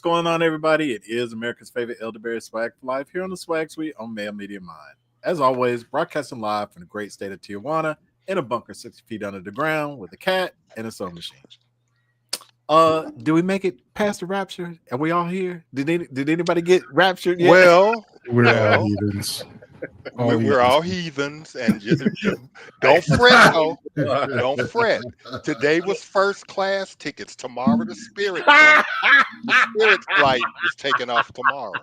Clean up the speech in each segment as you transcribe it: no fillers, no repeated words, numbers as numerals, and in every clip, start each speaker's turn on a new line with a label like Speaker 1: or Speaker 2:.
Speaker 1: going on, everybody? It is America's favorite ElderBEARy SWaG for Life here on the SWaG Suite on Mail Media Mind. As always, broadcasting live from the great state of Tijuana in a bunker 60 feet under the ground with a cat and a sewing machine. Did we make it past the rapture? Are we all here? Did anybody get raptured yet?
Speaker 2: Well,
Speaker 3: we're all heathens.
Speaker 2: We're all heathens, and don't fret, though. Don't fret. Today was first class tickets. Tomorrow, the spirit flight is taking off tomorrow.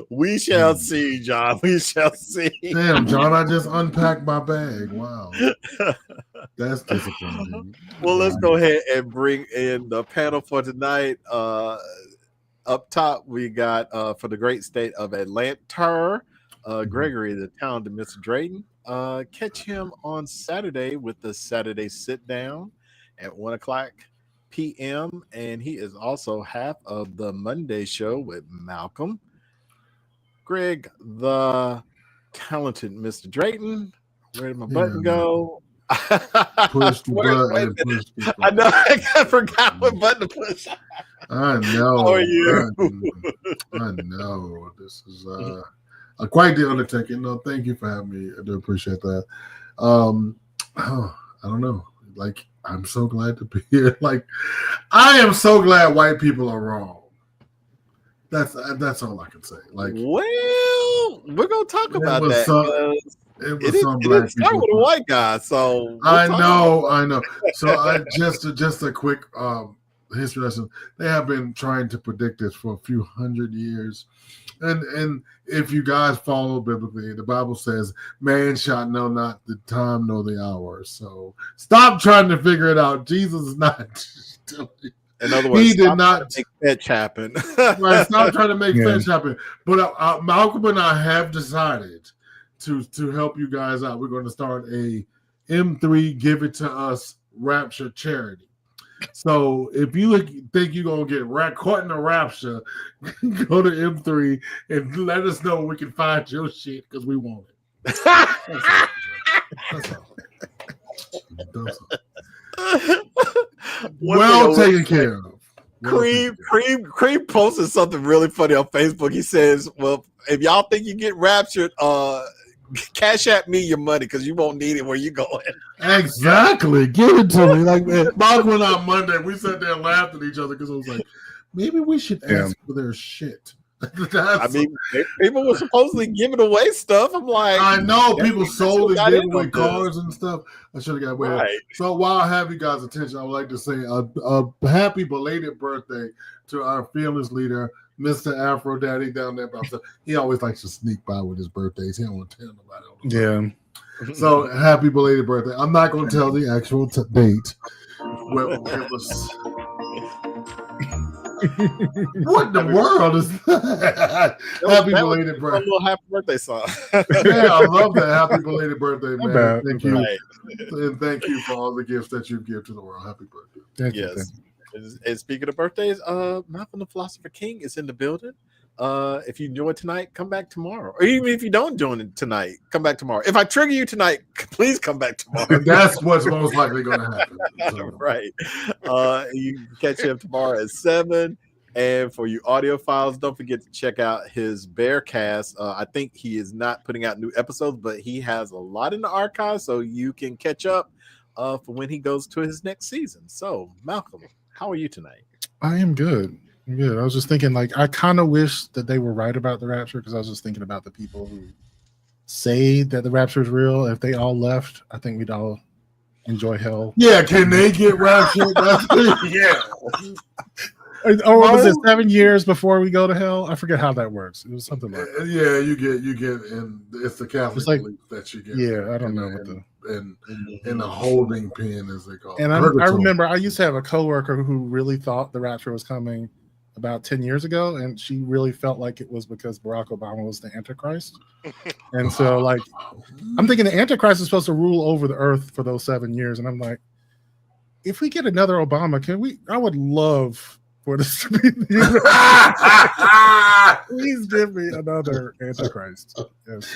Speaker 1: We shall see, John. We shall see.
Speaker 3: Damn, John, I just unpacked my bag. Wow. That's disappointing.
Speaker 1: Well, let's go ahead and bring in the panel for tonight. Up top, we got for the great state of Atlanta, Gregory, the talented Mr. Drayton. Catch him on Saturday with the Saturday Sit Down at 1 o'clock p.m. And he is also half of the Monday show with Malcolm. Greg, the talented Mr. Drayton. Where did my button go?
Speaker 3: Push the button.
Speaker 1: I know. I forgot what button to push.
Speaker 3: I know.
Speaker 1: How are you?
Speaker 3: I know. This is quite the undertaking. No, thank you for having me. I do appreciate that. I don't know. Like, I'm so glad to be here. Like, I am so glad white people are wrong. That's all I can say. Like,
Speaker 1: well, we're gonna talk about that.
Speaker 3: It didn't
Speaker 1: start with a white guy, so
Speaker 3: I know. So just a quick history lesson. They have been trying to predict this for a few hundred years, and if you guys follow biblically, the Bible says, "Man shall know not the time nor the hour." So stop trying to figure it out. Jesus is not.
Speaker 1: In other words,
Speaker 3: he did not
Speaker 1: make fetch happen.
Speaker 3: Right, stop trying to make fetch happen. But Malcolm and I have decided to help you guys out. We're going to start a M3 Give It To Us Rapture charity. So if you think you're going to get caught in a rapture, go to M3 and let us know when we can find your shit because we want it. That's all. Well taken care of.
Speaker 1: Cream posted something really funny on Facebook. He says, well, if y'all think you get raptured, cash at me your money because you won't need it where you going.
Speaker 3: Exactly. Give it to me. Like, Malcolm and I on Monday, we sat there and laughed at each other because I was like, maybe we should ask for their shit.
Speaker 1: I mean, people were supposedly giving away stuff. I'm like,
Speaker 3: I know people sold and gave away cars and stuff. I should have got away. Right. So while I have you guys' attention, I would like to say a happy belated birthday to our fearless leader, Mr. Afro Daddy down there. He always likes to sneak by with his birthdays. He don't want to tell nobody.
Speaker 4: Yeah.
Speaker 3: So happy belated birthday. I'm not going to tell the actual date. Well, it was. What in the world is that? Happy belated birthday.
Speaker 1: A little happy birthday song.
Speaker 3: Yeah, I love that. Happy belated birthday, man. Thank you.
Speaker 1: Right.
Speaker 3: And thank you for all the gifts that you give to the world. Happy birthday.
Speaker 1: Yes. And speaking of birthdays, Malcolm the Philosopher King is in the building. If you enjoy tonight, come back tomorrow. Or even if you don't join it tonight, come back tomorrow. If I trigger you tonight, please come back tomorrow.
Speaker 3: That's what's most likely going to happen. So.
Speaker 1: Right. You can catch him tomorrow at 7. And for you audiophiles, don't forget to check out his Bearcast. I think he is not putting out new episodes, but he has a lot in the archive, so you can catch up for when he goes to his next season. So, Malcolm, how are you tonight?
Speaker 4: I am good. Good. I was just thinking, like, I kind of wish that they were right about the rapture because I was just thinking about the people who say that the rapture is real. If they all left, I think we'd all enjoy hell.
Speaker 3: Yeah, can they get raptured? Yeah.
Speaker 4: Or was it 7 years before we go to hell? I forget how that works. It was something like that.
Speaker 3: Yeah, you get, and it's the Catholic belief that you get.
Speaker 4: Yeah, I don't know what
Speaker 3: in the holding pen, as they call it.
Speaker 4: And I remember I used to have a coworker who really thought the rapture was coming about 10 years ago, and she really felt like it was because Barack Obama was the Antichrist. And so, like, I'm thinking the Antichrist is supposed to rule over the earth for those 7 years, and I'm like, if we get another Obama, I would love for this to be please give me another Antichrist. Yes,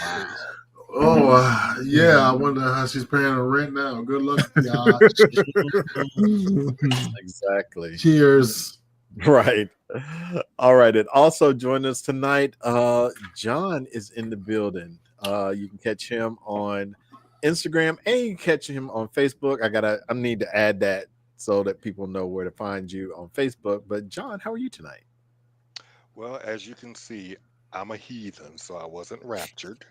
Speaker 3: oh, yeah, I wonder how she's paying her rent now. Good luck, y'all.
Speaker 1: Exactly.
Speaker 3: Cheers.
Speaker 1: Right. All right. And also join us tonight. John is in the building. You can catch him on Instagram and you can catch him on Facebook. I need to add that so that people know where to find you on Facebook. But John, how are you tonight?
Speaker 2: Well, as you can see, I'm a heathen, so I wasn't raptured.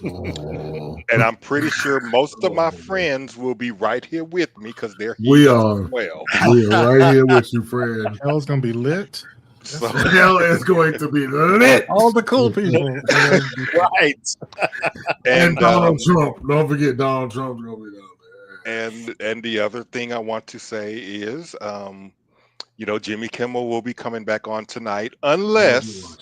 Speaker 3: Oh.
Speaker 2: And I'm pretty sure most of my friends will be right here with me because they're
Speaker 3: We
Speaker 2: heathens
Speaker 3: are.
Speaker 2: as well.
Speaker 3: We are right here with you, friend.
Speaker 4: Hell's gonna be lit.
Speaker 2: So
Speaker 3: Hell is going to be lit.
Speaker 4: All the cool people.
Speaker 1: Right.
Speaker 3: And Donald Trump. Don't forget Donald Trump's gonna be down there.
Speaker 2: and the other thing I want to say is, Jimmy Kimmel will be coming back on tonight unless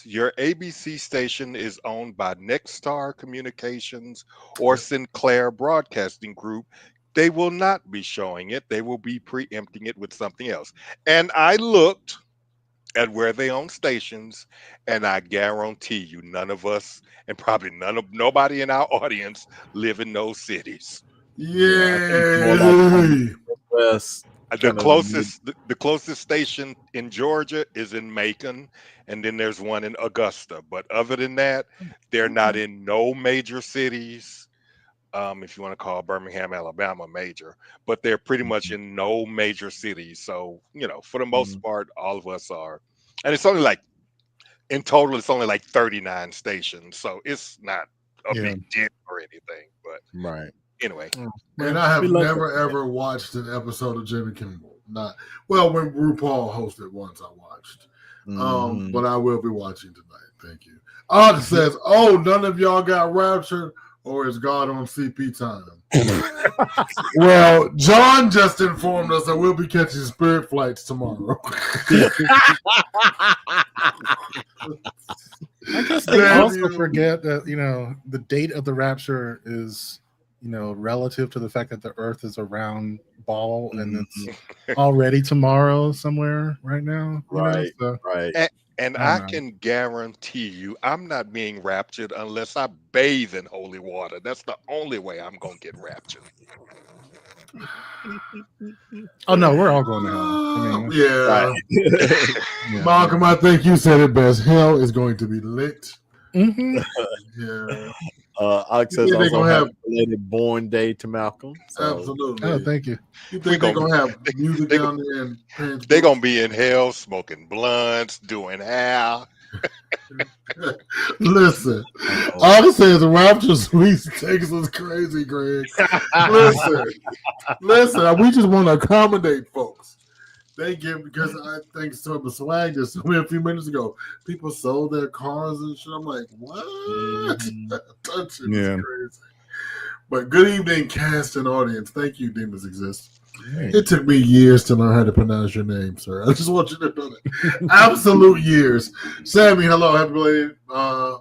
Speaker 2: your ABC station is owned by Nexstar Communications or Sinclair Broadcasting Group. They will not be showing it. They will be preempting it with something else. And I looked at where they own stations, and I guarantee you, none of us, and probably nobody in our audience, live in those cities.
Speaker 3: Yay!
Speaker 2: The closest station in Georgia is in Macon, and then there's one in Augusta. But other than that, they're not in no major cities. If you want to call Birmingham, Alabama major, but they're pretty much in no major cities. So, for the most part, all of us are. And it's only like, in total, it's only like 39 stations. So it's not a big deal or anything. But
Speaker 1: right.
Speaker 2: Anyway.
Speaker 3: And I have never, ever watched an episode of Jimmy Kimmel. When RuPaul hosted once, I watched. But I will be watching tonight. Thank you. Odd says, none of y'all got raptured. Or is God on CP time? Well, John just informed us that we'll be catching spirit flights tomorrow.
Speaker 4: I guess they also forget that, the date of the rapture is, relative to the fact that the earth is a round ball and it's already tomorrow somewhere right now.
Speaker 1: Right.
Speaker 2: Right. And I can guarantee you, I'm not being raptured unless I bathe in holy water. That's the only way I'm going to get raptured.
Speaker 4: Oh, no, we're all going to hell.
Speaker 3: Yeah. Malcolm, I think you said it best. Hell is going to be lit.
Speaker 4: Mm-hmm.
Speaker 3: Yeah.
Speaker 1: Alex says also going to have a belated born day to Malcolm. So.
Speaker 3: Absolutely.
Speaker 4: Oh, thank you.
Speaker 3: You think they're going to have music down there?
Speaker 2: They're going to be in hell smoking blunts, doing hair.
Speaker 3: Listen, all I say is the Rapture Suite takes us crazy, Greg. Listen, we just want to accommodate folks. They give, because I think SWaG just told me a few minutes ago, people sold their cars and shit. I'm like, what? That shit is crazy. But good evening, cast and audience. Thank you, Demons Exist. It took me years to learn how to pronounce your name, sir. I just want you to know that. Absolute years. Sammy, hello. Happy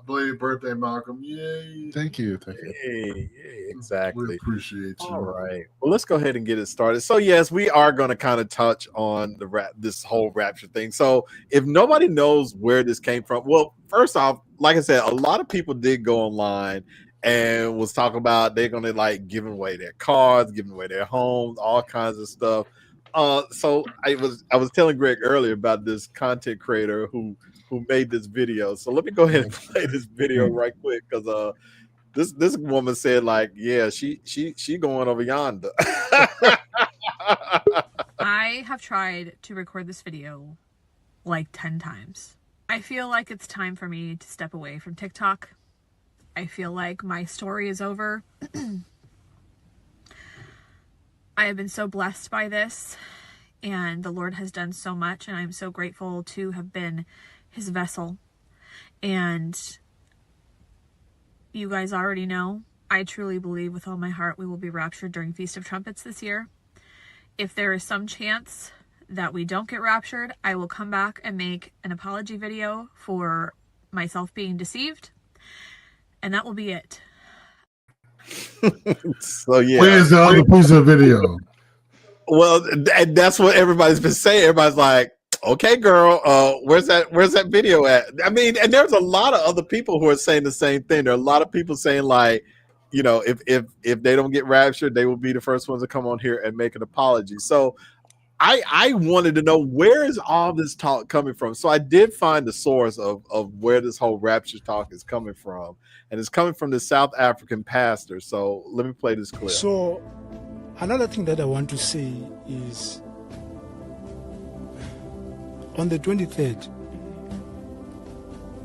Speaker 3: belated birthday, Malcolm. Yay.
Speaker 4: Thank you.
Speaker 1: Yay, exactly.
Speaker 3: We appreciate you.
Speaker 1: All right. Well, let's go ahead and get it started. So, yes, we are going to kind of touch on this whole rapture thing. So, if nobody knows where this came from, well, first off, like I said, a lot of people did go online and was talking about they're going to like giving away their cars, giving away their homes, all kinds of stuff. So I was telling Greg earlier about this content creator who made this video. So let me go ahead and play this video right quick because this woman said like, yeah, she going over yonder.
Speaker 5: I have tried to record this video like 10 times. I feel like it's time for me to step away from TikTok. I feel like my story is over. I have been so blessed by this, and the Lord has done so much, and I'm so grateful to have been his vessel. And you guys already know, I truly believe with all my heart we will be raptured during Feast of Trumpets this year. If there is some chance that we don't get raptured, I will come back and make an apology video for myself being deceived. And that will be it.
Speaker 1: So yeah,
Speaker 3: where's the other piece of video?
Speaker 1: Well, that's what everybody's been saying. Everybody's like, "Okay, girl, where's that video at?" I mean, and there's a lot of other people who are saying the same thing. There are a lot of people saying like, if they don't get raptured, they will be the first ones to come on here and make an apology. So I wanted to know, where is all this talk coming from? So I did find the source of where this whole rapture talk is coming from, and it's coming from the South African pastor. So let me play this clip.
Speaker 6: So another thing that I want to say is, on the 23rd,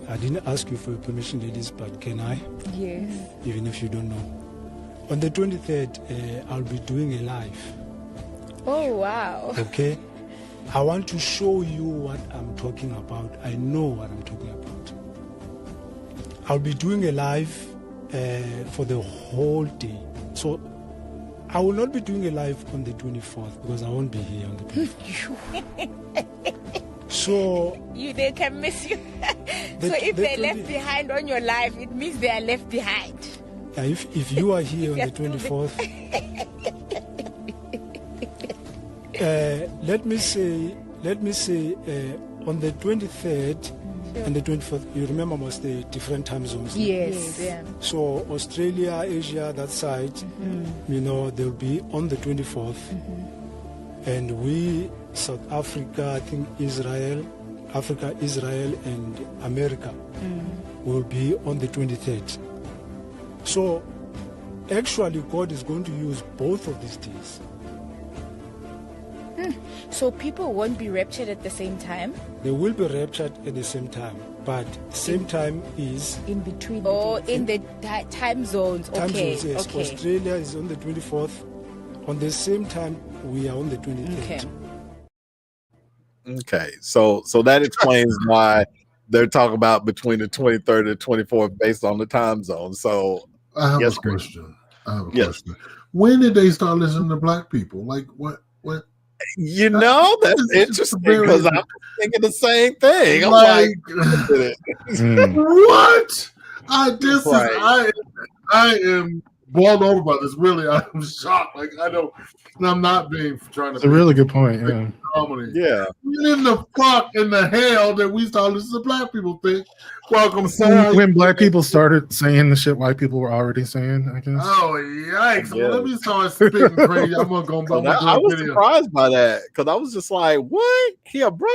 Speaker 6: I didn't ask you for your permission, ladies, but can I?
Speaker 7: Yes.
Speaker 6: Even if you don't know. On the 23rd, I'll be doing a live.
Speaker 7: Oh, wow.
Speaker 6: Okay? I want to show you what I'm talking about. I know what I'm talking about. I'll be doing a live for the whole day. So I will not be doing a live on the 24th because I won't be here on the 24th. So
Speaker 7: They can miss you. So if they're left behind on your life, it means they are left behind.
Speaker 6: If you are here on the 24th, let me say on the 23rd and the 24th, you remember was the different time zones.
Speaker 7: Yes. Yeah.
Speaker 6: So Australia, Asia, that side, they'll be on the 24th. And we, South Africa, I think Africa, Israel, and America will be on the 23rd. So actually God is going to use both of these days.
Speaker 7: So people won't be raptured at the same time?
Speaker 6: They will be raptured at the same time, but same time is
Speaker 7: in between. Oh, in the time zones.
Speaker 6: Time
Speaker 7: Okay.
Speaker 6: zones, yes.
Speaker 7: Okay.
Speaker 6: Australia is on the 24th. On the same time, we are on the 23rd.
Speaker 1: Okay, so that explains why they're talking about between the 23rd and 24th based on the time zone. So
Speaker 3: I have a question. Question. When did they start listening to black people? Like what?
Speaker 1: You know, that's interesting because I'm thinking the same thing. I'm like
Speaker 3: what? I am boiled over by this. Really, I'm shocked. Like I'm not being trying to.
Speaker 4: It's a really good point. Yeah.
Speaker 3: Comedy.
Speaker 1: Yeah.
Speaker 3: When in the fuck in the hell did we start listening to black people think? Welcome,
Speaker 4: when black people started saying the shit white people were already saying, I guess.
Speaker 3: Oh yikes! Well, let me start spitting crazy. I was
Speaker 1: surprised by that because I was just like, "What? He a brother?"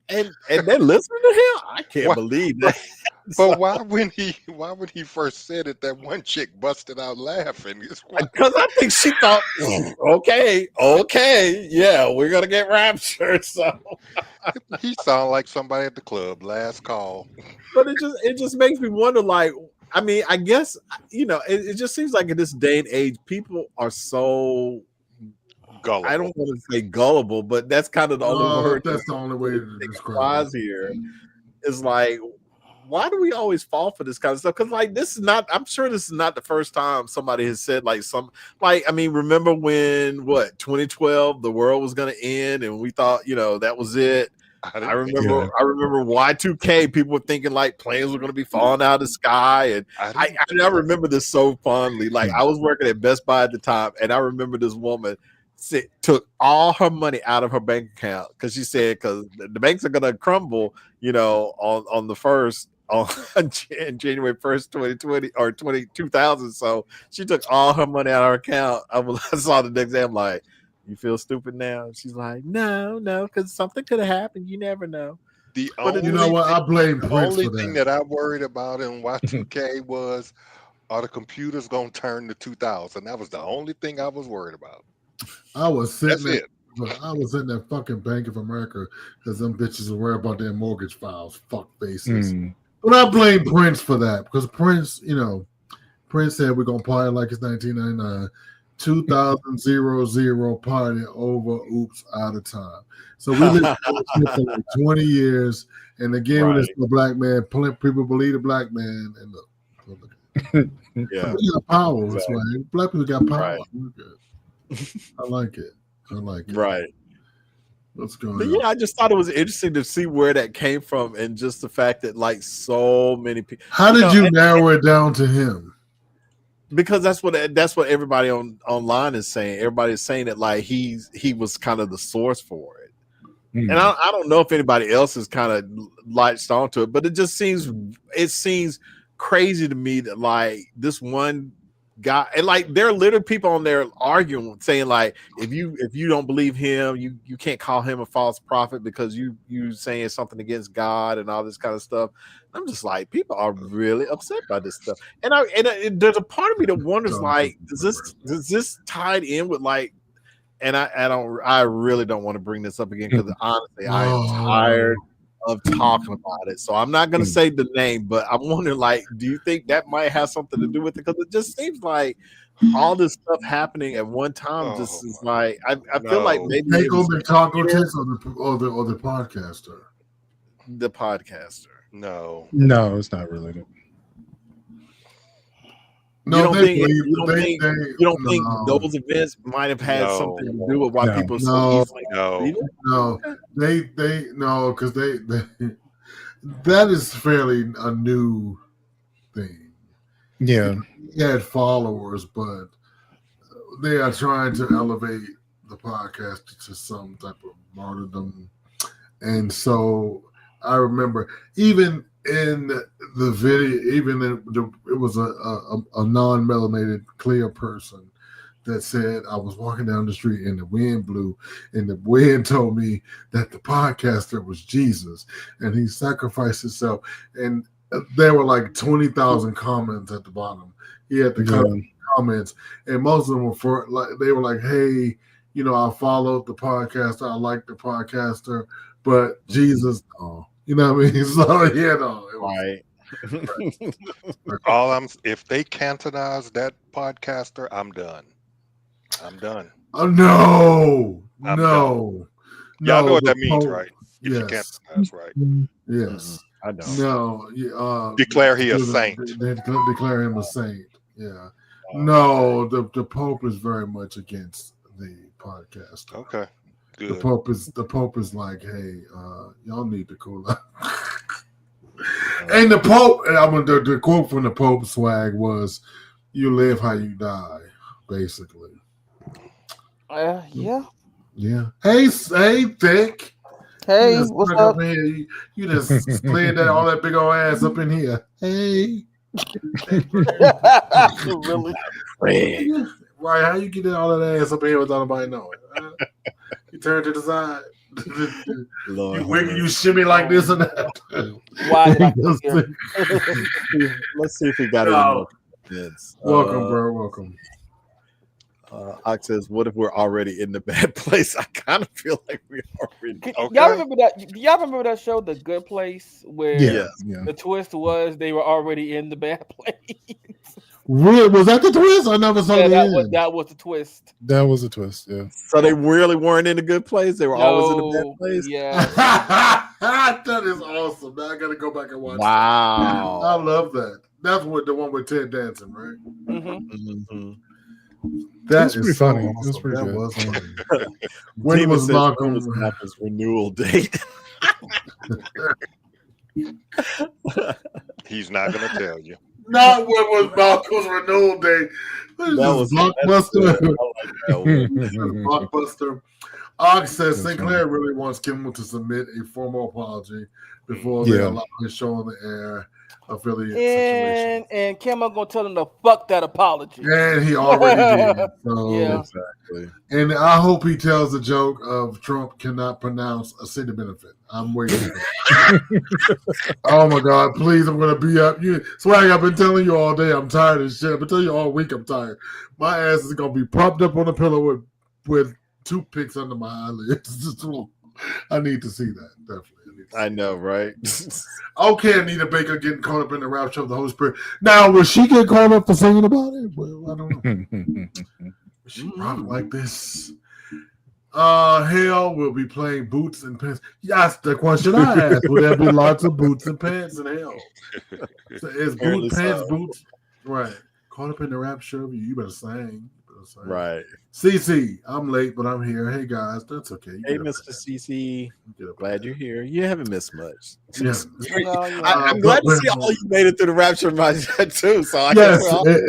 Speaker 1: And they listening to him? I can't believe that.
Speaker 2: But why when he first said it, that one chick busted out laughing?
Speaker 1: Because I think she thought, okay, yeah, we're gonna get raptured. So
Speaker 2: he sounded like somebody at the club. Last call.
Speaker 1: But it just makes me wonder. Like, I mean, I guess it just seems like in this day and age, people are so gullible. I don't want to say gullible, but that's kind of the only word.
Speaker 3: That's the only way to describe it.
Speaker 1: Here is like, why do we always fall for this kind of stuff? Because like I'm sure this is not the first time somebody has said remember when 2012 the world was gonna end and we thought that was it. I remember Y2K, people were thinking like planes were gonna be falling out of the sky, and I remember this so fondly. Like I was working at Best Buy at the time, and I remember this woman took all her money out of her bank account because she said because the banks are gonna crumble, on the first on January 1st, 2020 or 2000. So she took all her money out of her account. I saw the next day. I'm like, you feel stupid now? She's like, no, because something could have happened. You never know.
Speaker 3: I blame Prince.
Speaker 2: The only thing that I worried about in Y2K was, are the computers gonna turn to 2000? That was the only thing I was worried about.
Speaker 3: I was sitting in that fucking Bank of America because them bitches were worried about their mortgage files. Fuck faces. But I blame Prince for that because Prince said we're gonna party like it's 1999. 2000 party over, oops, out of time. So we lived for like 20 years, and again, when it's a black man, people believe the black man, and look. Yeah, we got power. Exactly. That's why black people got power. Right. I like it.
Speaker 1: Right.
Speaker 3: What's going on?
Speaker 1: But yeah, I just thought it was interesting to see where that came from, and just the fact that like so many people.
Speaker 3: How did you narrow it down to him?
Speaker 1: Because that's what everybody online is saying. Everybody's saying that like he was kind of the source for it. And I don't know if anybody else has kind of latched onto it, but it seems crazy to me that like this one God, and like there are literally people on there arguing, saying like, if you don't believe him, you can't call him a false prophet because you saying something against God and all this kind of stuff. I'm just like, people are really upset by this stuff, and there's a part of me that wonders like, does this tied in with like, and I really don't want to bring this up again because honestly I am tired of talking about it, so I'm not going to say the name, but I'm wondering like, do you think that might have something to do with it? Because it just seems like all this stuff happening at one time just is like, I feel like maybe
Speaker 3: take on the taco test or the podcaster.
Speaker 1: The podcaster.
Speaker 2: No,
Speaker 4: it's not related.
Speaker 3: No,
Speaker 1: you don't think those events might have had something to do with why people so easily
Speaker 3: because that is fairly a new thing.
Speaker 4: Yeah,
Speaker 3: he had followers, but they are trying to elevate the podcast to some type of martyrdom, and so I remember even in the video, it was a non-melanated clear person that said, I was walking down the street and the wind blew, and the wind told me that the podcaster was Jesus and he sacrificed himself. And there were like 20,000 comments at the bottom. He had the comments, and most of them were they were like, hey, I followed the podcaster, I like the podcaster, but Jesus, you know what I mean? So
Speaker 1: right.
Speaker 2: If they cantonize that podcaster, I'm done.
Speaker 3: Oh no.
Speaker 2: Y'all know what that means, right? If you cantonize, right?
Speaker 3: Yes.
Speaker 1: I don't.
Speaker 3: No.
Speaker 2: Declare he a saint.
Speaker 3: They declare him a saint. Yeah. No, the Pope is very much against the podcast.
Speaker 2: Okay. Good.
Speaker 3: The Pope is like, hey, y'all need to cool up. And the Pope, the quote from the Pope SWaG was, "You live how you die," basically.
Speaker 8: Yeah.
Speaker 3: Yeah. Hey, Thick.
Speaker 8: Hey, what's up?
Speaker 3: You just slid all that big old ass up in here. Hey.
Speaker 8: Really?
Speaker 3: Right? How you get all that ass up in here without nobody knowing? You turn to the side. You shimmy like this and that.
Speaker 8: Why did I
Speaker 1: Let's see if we got any more comments.
Speaker 3: Welcome, bro. Welcome.
Speaker 1: Ox says, "What if we're already in the bad place?" I kind of feel like we already.
Speaker 8: Okay. Y'all remember that show, The Good Place, where the twist was they were already in the bad place?
Speaker 3: Really? Was that the twist? I never saw that.
Speaker 8: That was the twist.
Speaker 4: That was a twist. Yeah.
Speaker 1: So they really weren't in a good place. They were always in the bad place.
Speaker 8: Yeah.
Speaker 3: That is awesome. Now I got to go back and watch.
Speaker 1: Wow.
Speaker 3: I love that. That's the one with Ted Danson, right?
Speaker 8: Mm-hmm.
Speaker 3: That's
Speaker 4: pretty funny.
Speaker 3: Awesome.
Speaker 4: It was pretty good.
Speaker 3: Was funny. When was Malcolm's
Speaker 1: renewal date?
Speaker 2: He's not going to tell you.
Speaker 3: Not when was Malcolm's renewal date. That was Blockbuster. Blockbuster. Ox says Sinclair really wants Kimmel to submit a formal apology before they allow his show on the air affiliate situation.
Speaker 8: And Kimmel gonna tell him to fuck that apology.
Speaker 3: And he already did. So,
Speaker 1: exactly.
Speaker 3: And I hope he tells the joke of Trump cannot pronounce a city benefit. I'm waiting for that. Oh my God, please, I'm gonna be up. SWaG, I've been telling you all day, I'm tired of shit. I've been telling you all week I'm tired. My ass is gonna be propped up on a pillow with toothpicks under my eyelids. I need to see that, definitely.
Speaker 1: I know, right?
Speaker 3: Okay, Anita Baker getting caught up in the rapture of the Holy Spirit. Now, will she get caught up for singing about it? Well, I don't know. She rock like this. Hell will be playing boots and pants. That's the question I asked. Will there be lots of boots and pants in hell? So is boots? Right. Caught up in the rapture of you. You better sing.
Speaker 1: Right.
Speaker 3: CC, I'm late, but I'm here. Hey guys, that's okay.
Speaker 1: Hey, Mr. CC, glad you're here. You haven't missed much.
Speaker 3: Yeah.
Speaker 1: I'm glad to see all you made it through the rapture of my too. So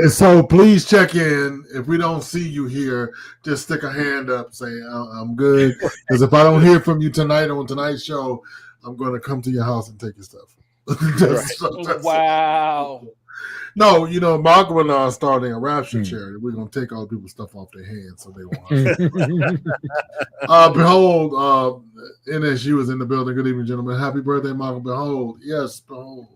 Speaker 3: so please check in. If we don't see you here, just stick a hand up, say I'm good. Because if I don't hear from you tonight on tonight's show, I'm going to come to your house and take your stuff.
Speaker 8: Wow.
Speaker 3: No, you know, Malcolm and I are starting a rapture charity. We're gonna take all the people's stuff off their hands so they won't. Behold, NSU is in the building. Good evening, gentlemen. Happy birthday, Malcolm. Behold, yes, behold.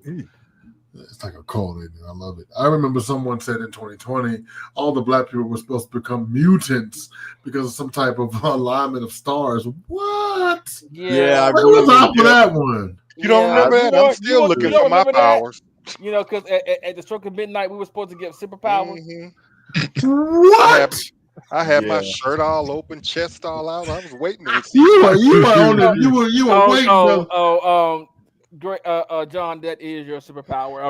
Speaker 3: It's like a call, isn't it? I love it. I remember someone said in 2020, all the black people were supposed to become mutants because of some type of alignment of stars. What?
Speaker 8: Yeah,
Speaker 3: what was up for that one?
Speaker 2: You don't remember that? I'm still looking for my powers.
Speaker 8: You know, because at the stroke of midnight, we were supposed to get superpowers.
Speaker 3: What?
Speaker 2: I had my shirt all open, chest all out. I was waiting to receive.
Speaker 3: You were waiting.
Speaker 8: Great, John, that is your superpower.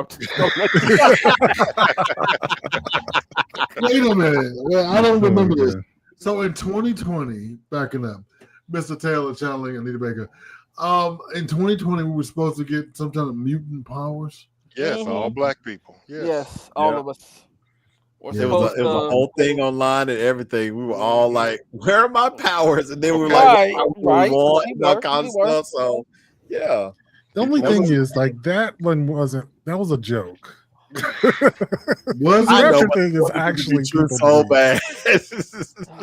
Speaker 3: Wait a minute. Well, I don't remember this. So in 2020, backing up, Mr. Taylor channeling Anita Baker. In 2020, we were supposed to get some kind of mutant powers.
Speaker 2: Yes, all black people.
Speaker 8: Yes, all of us.
Speaker 1: It was a whole thing online and everything. We were all like, "Where are my powers?" And then we were like, "Right, that kind of stuff." So, yeah.
Speaker 4: The only thing is, like, that one wasn't. That was a joke.
Speaker 3: Was
Speaker 4: the rapture thing is actually
Speaker 1: so bad.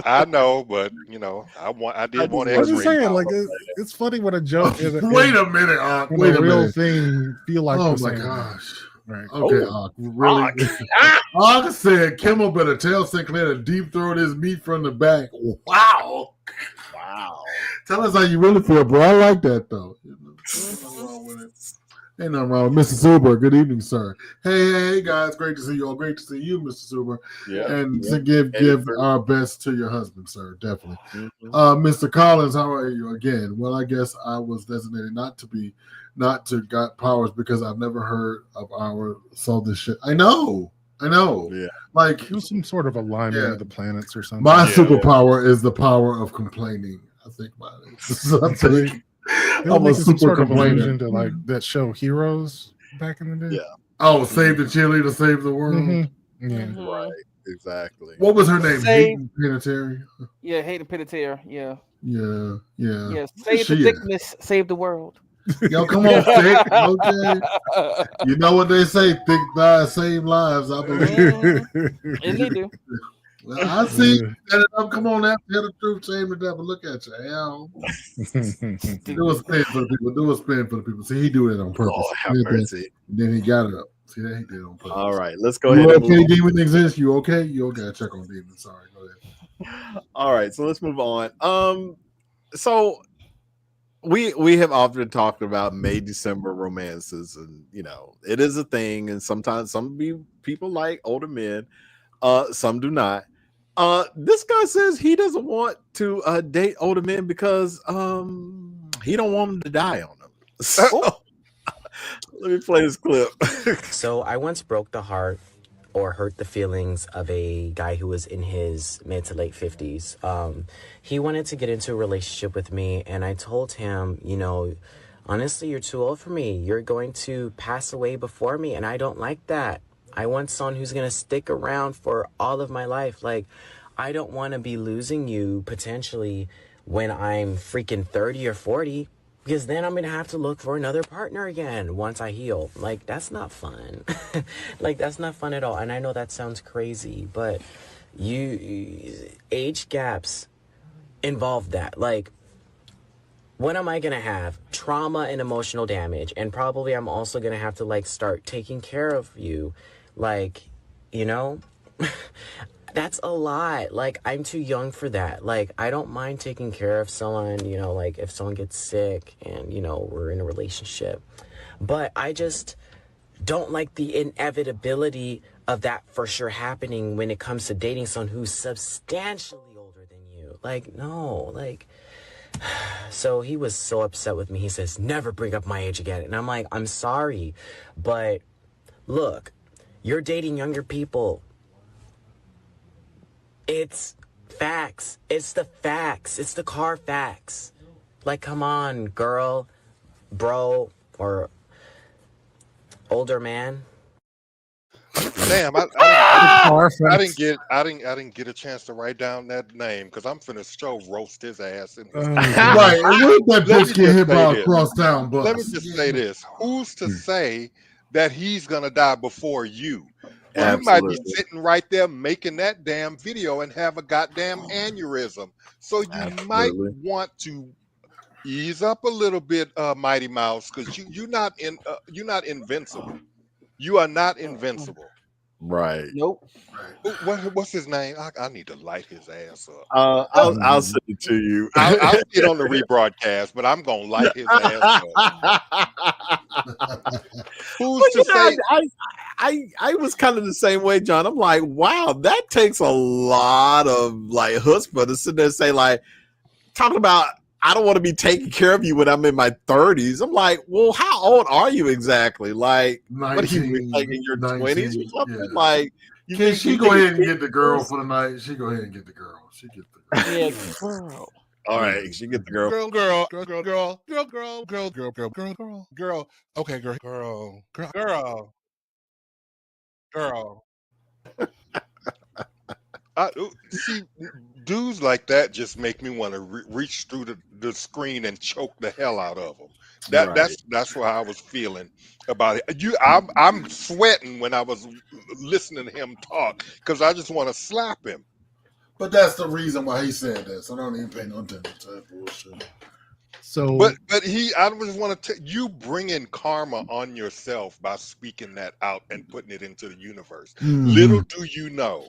Speaker 2: I know, but you know, I did want to.
Speaker 4: I'm just saying, like, it's funny when a joke.
Speaker 3: Wait a minute,
Speaker 4: wait a real thing feel like.
Speaker 3: Oh my gosh.
Speaker 4: Right.
Speaker 3: Okay, really? Ogg said Kimmel better tell Sinclair to deep throat his meat from the back. Wow. Tell us how you really feel, bro. I like that though. Ain't nothing wrong with it. Ain't nothing wrong with Mr. Suber. Good evening, sir. Hey, guys. Great to see you all. Great to see you, Mr. Suber.
Speaker 1: Yeah.
Speaker 3: And to give our best to your husband, sir. Definitely. Mr. Collins, how are you again? Well, I guess I was designated not to got powers because I've never heard of our saw this shit. I know.
Speaker 1: Yeah.
Speaker 3: Like
Speaker 4: it was some sort of alignment of the planets or something.
Speaker 3: My superpower is the power of complaining. I think about it. I'm a super complainer.
Speaker 4: To like that show Heroes back in the day.
Speaker 1: Yeah.
Speaker 3: Oh, save the cheerleader, save the world.
Speaker 4: Yeah.
Speaker 1: Right. Exactly.
Speaker 3: What was her name? Hayden Panettiere.
Speaker 8: Yeah, Hayden Panettiere. Yeah.
Speaker 3: Yeah.
Speaker 8: Save the thickness, save the world.
Speaker 3: Yo, come on, thick. Okay. You know what they say? Thick thighs save lives. I believe.
Speaker 8: And they do.
Speaker 3: Well, I see. Come on, now. Tell the truth, shame the devil. Look at you, hell. Do a spin for the people. See, he do it on purpose.
Speaker 1: Oh, have mercy.
Speaker 3: Then he got it up. See that he did it on purpose.
Speaker 1: All right, let's go ahead.
Speaker 3: You okay? Demon exists. You okay? You okay? Check on Demon. Sorry. Go ahead.
Speaker 1: All right, so let's move on. So we have often talked about May-December romances, and you know it is a thing. And sometimes some people like older men, some do not. This guy says he doesn't want to date older men because he don't want them to die on him. So let me play this clip.
Speaker 9: So I once broke the heart or hurt the feelings of a guy who was in his mid to late 50s. He wanted to get into a relationship with me, and I told him, you know, honestly, you're too old for me. You're going to pass away before me, and I don't like that. I want someone who's going to stick around for all of my life. Like, I don't want to be losing you potentially when I'm freaking 30 or 40, because then I'm going to have to look for another partner again once I heal. Like, that's not fun. Like, that's not fun at all. And I know that sounds crazy, but age gaps involve that. Like, what am I going to have? Trauma and emotional damage. And probably I'm also going to have to, like, start taking care of you. Like, you know, that's a lot. Like, I'm too young for that. Like, I don't mind taking care of someone, you know, like if someone gets sick and, you know, we're in a relationship. But I just don't like the inevitability of that for sure happening when it comes to dating someone who's substantially older than you. Like, no, like... So he was so upset with me. He says, never bring up my age again. And I'm like, I'm sorry, but look, you're dating younger people. It's facts. It's the facts. It's the car facts. Like, come on, girl, bro, or older man.
Speaker 2: Damn, I didn't get a chance to write down that name because I'm finna show roast his ass.
Speaker 3: Right, and what that bitch get hit by a cross town bus?
Speaker 2: Let me just say this: who's to say that he's gonna die before you. And you might be
Speaker 1: Absolutely.
Speaker 2: sitting right there making that damn video and have a goddamn aneurysm. So you might
Speaker 1: Absolutely.
Speaker 2: want to ease up a little bit, Mighty Mouse, because you're not invincible. You are not invincible.
Speaker 1: Right.
Speaker 8: Nope.
Speaker 2: What's his name? I need to light his ass up.
Speaker 1: I'll send it to you.
Speaker 2: I'll see it on the rebroadcast, but I'm gonna light his ass up. Who's to say?
Speaker 1: I was kind of the same way, John. I'm like, wow, that takes a lot of like chutzpah to sit there and say, like, talking about I don't want to be taking care of you when I'm in my 30s. I'm like, well, how old are you exactly? Like,
Speaker 3: 19,
Speaker 1: what are you like in your 20s or something?
Speaker 3: Yeah.
Speaker 1: Like,
Speaker 3: Can she go ahead and get the girl for the night? She go ahead and get the girl. She get the girl.
Speaker 8: Yeah, girl.
Speaker 1: All right, she get the girl.
Speaker 10: Girl. Okay, girl.
Speaker 2: See, dudes like that just make me want to reach through the screen and choke the hell out of them. That's what I was feeling about it. I'm sweating when I was listening to him talk because I just want to slap him.
Speaker 3: But that's the reason why he said that. So don't even pay no attention to that bullshit.
Speaker 1: So,
Speaker 2: but I just want to you bringing karma on yourself by speaking that out and putting it into the universe. Little do you know,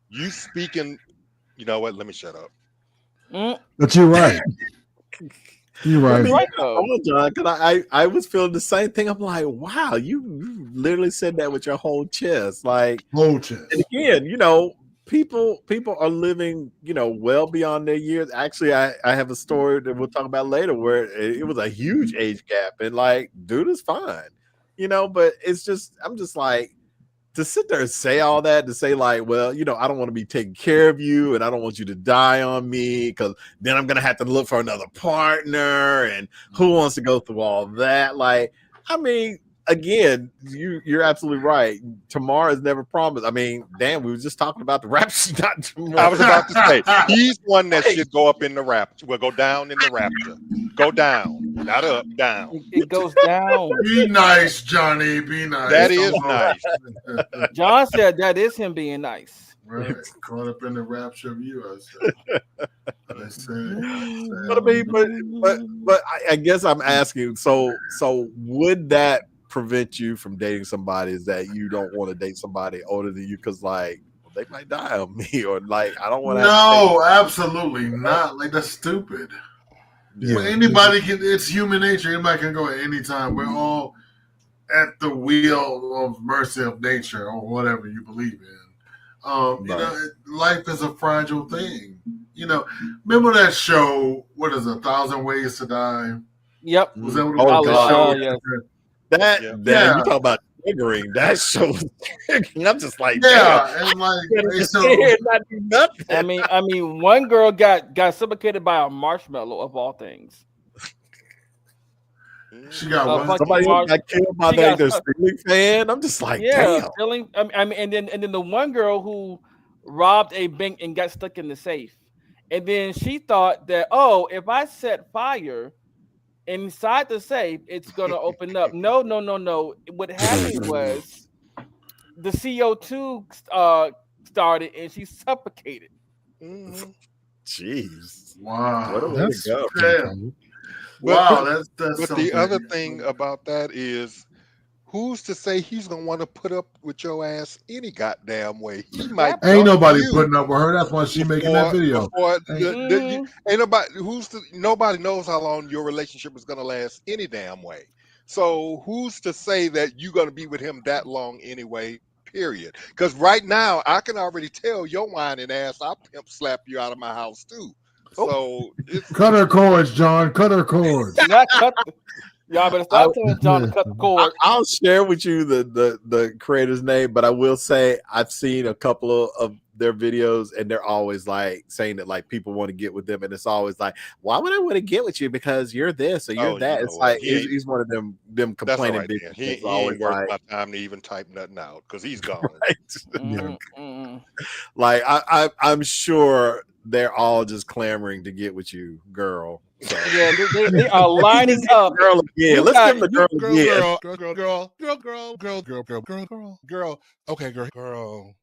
Speaker 2: you speaking. You know what? Let me shut up.
Speaker 3: But you're right. You're right.
Speaker 1: John, because I was feeling the same thing. I'm like, wow, you literally said that with your whole chest, like
Speaker 3: whole chest.
Speaker 1: And again, you know, people are living, you know, well beyond their years. Actually, I have a story that we'll talk about later where it was a huge age gap, and like, dude is fine, you know. But it's just, I'm just like, to sit there and say all that, to say like, well, you know, I don't want to be taking care of you and I don't want you to die on me because then I'm gonna have to look for another partner, and who wants to go through all that? Like, I mean, again, you're absolutely right. Tomorrow is never promised. I mean, damn, we were just talking about the rapture. Not tomorrow.
Speaker 2: I was about to say he's one that should go up in the rapture. Will go down in the rapture. Go down, not up, down.
Speaker 8: It goes down.
Speaker 3: Be nice, Johnny. Be nice.
Speaker 2: That is nice.
Speaker 8: John said that is him being nice.
Speaker 3: Right. Caught up in the rapture of you, I said.
Speaker 1: But I mean, but I guess I'm asking. So would that prevent you from dating somebody? Is that you don't want to date somebody older than you because like they might die on me, or like I don't want to?
Speaker 3: No, absolutely not. Like, that's stupid.
Speaker 1: Yeah.
Speaker 3: Anybody can. It's human nature. Anybody can go at any time. We're all at the wheel of mercy of nature, or whatever you believe in. You know, life is a fragile thing. You know, remember that show? What is it, 1,000 Ways to Die?
Speaker 8: Yep.
Speaker 3: Was that what it
Speaker 1: Oh,
Speaker 3: was?
Speaker 1: God.
Speaker 3: Yeah.
Speaker 1: That you talk about triggering. That show was triggering. I'm just like,
Speaker 3: yeah,
Speaker 1: damn,
Speaker 3: and like,
Speaker 1: not do nothing.
Speaker 8: I mean, one girl got suffocated by a marshmallow of all things.
Speaker 3: She got one.
Speaker 1: Somebody got killed by their ceiling fan. I'm just like, damn.
Speaker 8: Stealing. I mean, and then the one girl who robbed a bank and got stuck in the safe, and then she thought that, oh, if I set fire inside the safe, it's gonna open up. No. What happened was the CO2 started, and she suffocated.
Speaker 1: Jeez.
Speaker 3: Wow.
Speaker 1: What a way to go.
Speaker 3: Damn.
Speaker 2: But,
Speaker 3: wow, that's
Speaker 2: but the other thing about that is, who's to say he's gonna want to put up with your ass any goddamn way? He might.
Speaker 3: Ain't nobody putting up with her. That's why she making that video.
Speaker 2: Ain't nobody. Nobody knows how long your relationship is gonna last any damn way. So who's to say that you're gonna be with him that long anyway? Period. Because right now I can already tell your whining ass. I'll pimp slap you out of my house too. So
Speaker 3: cut her cords, John. Cut her cords.
Speaker 8: Y'all better stop telling John to cut the cord.
Speaker 1: I'll share with you the creator's name, but I will say I've seen a couple of their videos, and they're always like saying that like people want to get with them, and it's always like, why would I want to get with you? Because you're this or you're that. It's like he's one of them complaining.
Speaker 2: Right, he ain't worth my time to even type nothing out because he's gone.
Speaker 1: Right? Like I'm sure they're all just clamoring to get with you, girl. So.
Speaker 8: Yeah, they are lining up.
Speaker 1: Girl again. Let's give him the girl again.
Speaker 10: Girl. Okay, girl.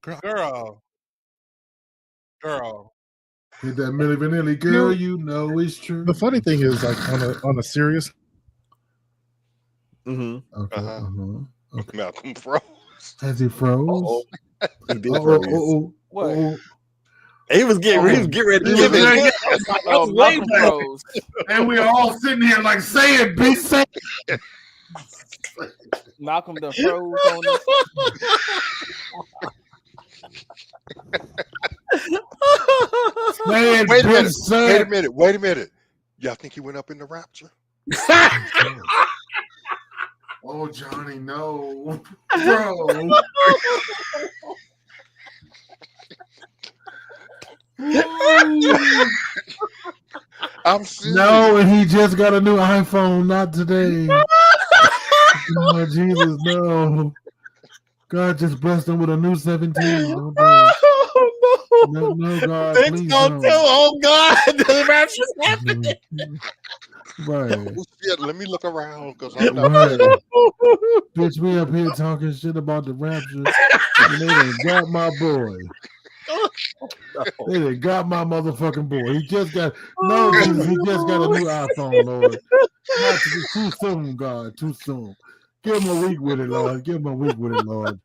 Speaker 3: Hit that Milli Vanilli, girl. You know it's true.
Speaker 4: The funny thing is, like on a serious.
Speaker 1: Mm-hmm.
Speaker 3: Okay.
Speaker 2: Malcolm froze.
Speaker 3: Has he froze?
Speaker 1: He did freeze.
Speaker 8: What?
Speaker 1: He was getting ready to give it.
Speaker 8: Malcolm froze.
Speaker 3: And we all sitting here like, say it, be safe.
Speaker 8: Malcolm the froze on us.
Speaker 2: Wait a minute. Y'all think he went up in the rapture?
Speaker 3: Oh, Johnny, no. Bro.
Speaker 2: I'm serious.
Speaker 3: No, and he just got a new iPhone. Not today. Oh, Jesus, no. God just blessed him with a new 17. Don't do it. No, God,
Speaker 1: Things
Speaker 3: please
Speaker 1: don't
Speaker 3: don't.
Speaker 1: tell. Oh God, the rapture's happening.
Speaker 3: Right.
Speaker 2: Oh, shit, let me look around because I'm not
Speaker 3: Right.
Speaker 2: ready.
Speaker 3: Bitch, we up here talking shit about the rapture. And they done got my boy. They done got my motherfucking boy. He just got Jesus, he just got a new iPhone, Lord. Not too soon, God. Too soon. Give him a week with it, Lord. Give him a week with it, Lord.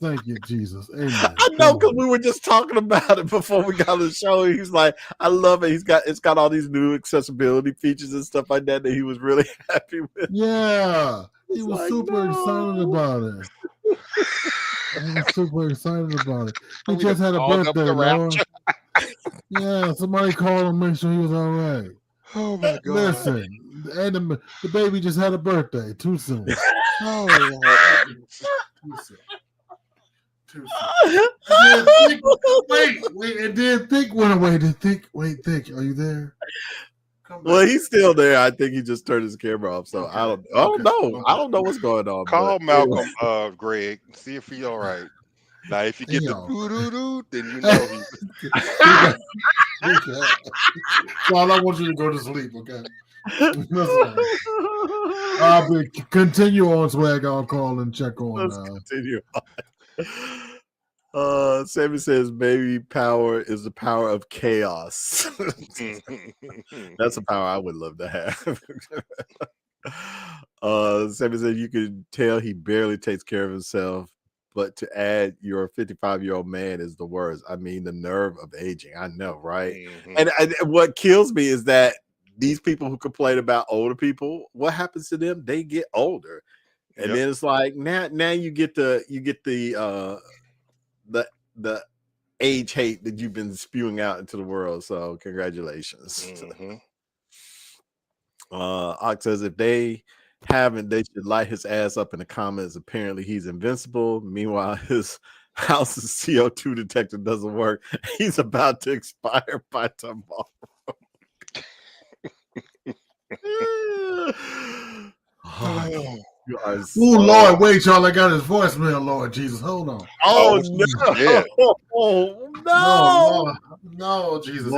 Speaker 3: Thank you, Jesus. Amen.
Speaker 1: I know, because we were just talking about it before we got on the show. He's like, I love it. It's got all these new accessibility features and stuff like that he was really happy with.
Speaker 3: Yeah. He was
Speaker 1: like,
Speaker 3: super excited about it. He was super excited about it. He
Speaker 2: We
Speaker 3: just
Speaker 2: done
Speaker 3: had a
Speaker 2: called up
Speaker 3: birthday,
Speaker 2: the
Speaker 3: Lord.
Speaker 2: rapture.
Speaker 3: Yeah, somebody called him, make sure he was all right.
Speaker 2: Oh my God.
Speaker 3: Listen, and the baby just had a birthday. Too soon.
Speaker 2: Oh, Lord.
Speaker 3: Too soon. Too soon. Wait, it did think went away. Think. Are you there?
Speaker 1: Well, he's still there. I think he just turned his camera off. So
Speaker 3: Okay.
Speaker 1: I don't know. I don't know what's going on.
Speaker 2: Call
Speaker 1: but
Speaker 2: Malcolm, Greg, see if he's all right. Now, if you get the doo-doo-doo, then you know
Speaker 3: So I want you to go to sleep, okay? I'll continue on SWaG. I'll call and check on.
Speaker 1: Let's continue on. Sammy says, "Baby power is the power of chaos." That's a power I would love to have. Sammy says, "You could tell he barely takes care of himself, but to add your 55-year-old man is the worst. I mean, the nerve of aging. I know, right?" And what kills me is that these people who complain about older people, what happens to them? They get older, and then it's like now you get the age hate that you've been spewing out into the world. So congratulations. Ox says, if they haven't, they should light his ass up in the comments. Apparently he's invincible. Meanwhile, his house's CO2 detector doesn't work. He's about to expire by tomorrow.
Speaker 3: Oh, Lord, wait, y'all. I got his voicemail, Lord Jesus. Hold on.
Speaker 1: Oh, no.
Speaker 2: Yeah.
Speaker 1: Oh, no.
Speaker 3: No, Jesus.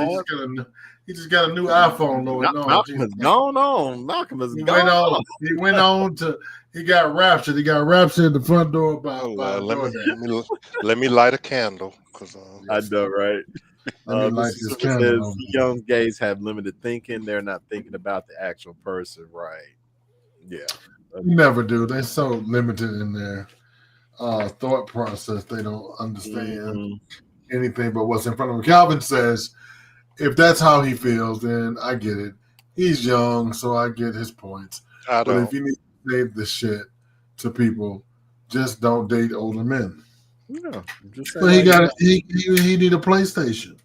Speaker 3: He just got a new iPhone, Lord.
Speaker 1: Malcolm is gone on. Malcolm is gone on.
Speaker 3: He went on to, he got raptured. He got raptured at the front door by
Speaker 2: let me light a candle.
Speaker 1: I know, right?
Speaker 3: Let me light this candle.
Speaker 1: Says, young gays have limited thinking. They're not thinking about the actual person, right? Yeah.
Speaker 3: You never do. They're so limited in their thought process. They don't understand anything but what's in front of them. Calvin says, if that's how he feels, then I get it. He's young, so I get his points. But if you need to save the shit to people, just don't date older men.
Speaker 1: No,
Speaker 3: but he got he need a PlayStation.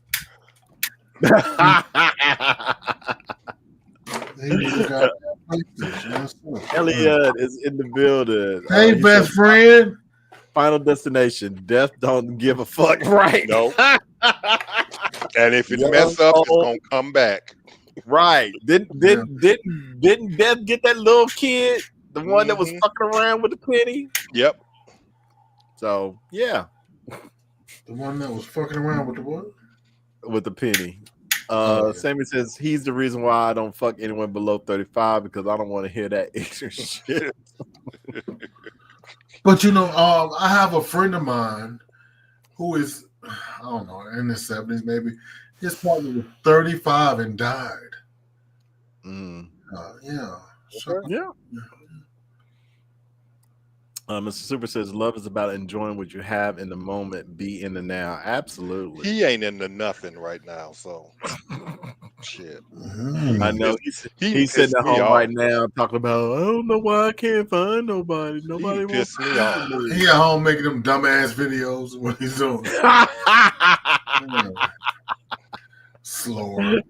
Speaker 1: Elliot is in the building.
Speaker 3: Hey, best friend.
Speaker 1: Final destination. Death don't give a fuck, right?
Speaker 2: No. And if it mess up, it's gonna come back.
Speaker 1: Right. Didn't Death get that little kid, the one that was fucking around with the penny?
Speaker 2: Yep.
Speaker 1: So yeah.
Speaker 3: The one that was fucking around with the what?
Speaker 1: With the penny. Sammy says he's the reason why I don't fuck anyone below 35 because I don't want to hear that ignorant shit.
Speaker 3: But I have a friend of mine who is, I don't know, in his 70s maybe. His partner was 35 and died. Yeah. So,
Speaker 1: yeah. Mr. Super says love is about enjoying what you have in the moment, be in the now. Absolutely.
Speaker 2: He ain't into nothing right now, so shit.
Speaker 1: I know he's sitting at home right now talking about I don't know why I can't find nobody. Nobody wants
Speaker 2: me off.
Speaker 3: He at home making them dumbass videos. What he's doing? Slower.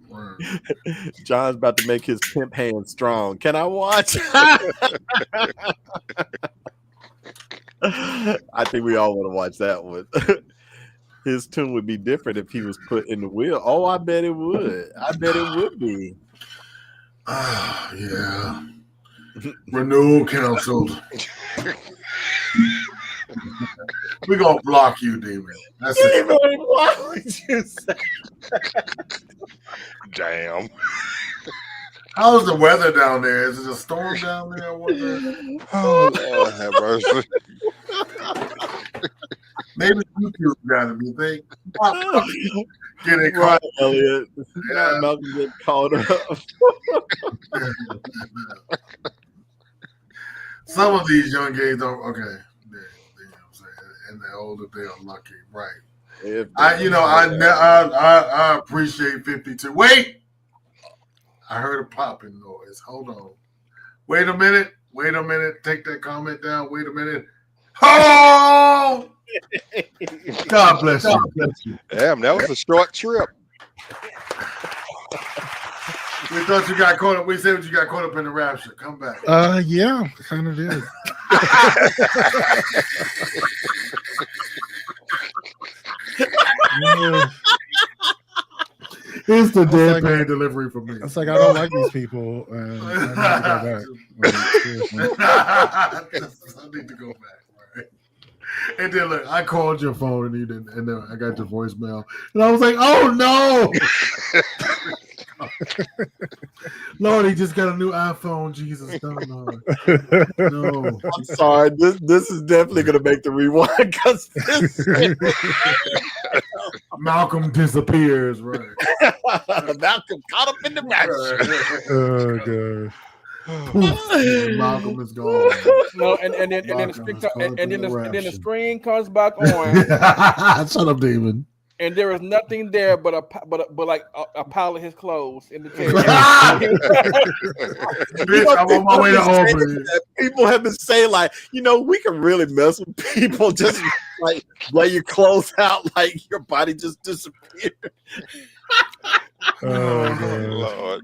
Speaker 1: John's about to make his pimp hand strong. Can I watch? I think we all want to watch that one. His tune would be different if he was put in the wheel. Oh, I bet it would. I bet it would be.
Speaker 3: Yeah. Renewal canceled. We're going to block you, Demon. That's it.
Speaker 1: Why would you say?
Speaker 2: Damn.
Speaker 3: How's the weather down there? Is it a storm down there?
Speaker 2: Oh, Lord have mercy.
Speaker 3: Maybe YouTube got him, you think? Get it
Speaker 1: Right,
Speaker 3: caught.
Speaker 1: Elliot.
Speaker 3: Yeah.
Speaker 1: Malcolm get caught up.
Speaker 3: Some of these young gays don't. Okay, you know what I'm saying, and the older they are lucky, right? I appreciate 52. Wait, I heard a popping noise. Hold on. Wait a minute. Take that comment down. Wait a minute. Oh! God bless you.
Speaker 2: Damn, that was a short trip.
Speaker 3: We thought you got caught up. We said you got caught up in the rapture. Come back.
Speaker 4: Yeah, kind of did.
Speaker 3: It's the deadpan delivery for me.
Speaker 4: It's like I don't like these people. And I
Speaker 3: need to go back. Right? And then look, I called your phone and you didn't, and then I got your voicemail, and I was like, "Oh no, Lord, he just got a new iPhone." Jesus, no.
Speaker 1: I'm sorry. This is definitely gonna make the rewind because
Speaker 3: Malcolm disappears. Right.
Speaker 1: Malcolm caught up in the rapture.
Speaker 4: Oh god.
Speaker 3: Malcolm is gone.
Speaker 8: No, and then the screen comes back on.
Speaker 3: Shut up, David.
Speaker 8: And there is nothing there but a pile of his clothes in the table.
Speaker 3: Bitch, I'm on my way to open.
Speaker 1: People have been saying like, we can really mess with people. Just like lay your clothes out, like your body just disappeared.
Speaker 2: Oh Lord.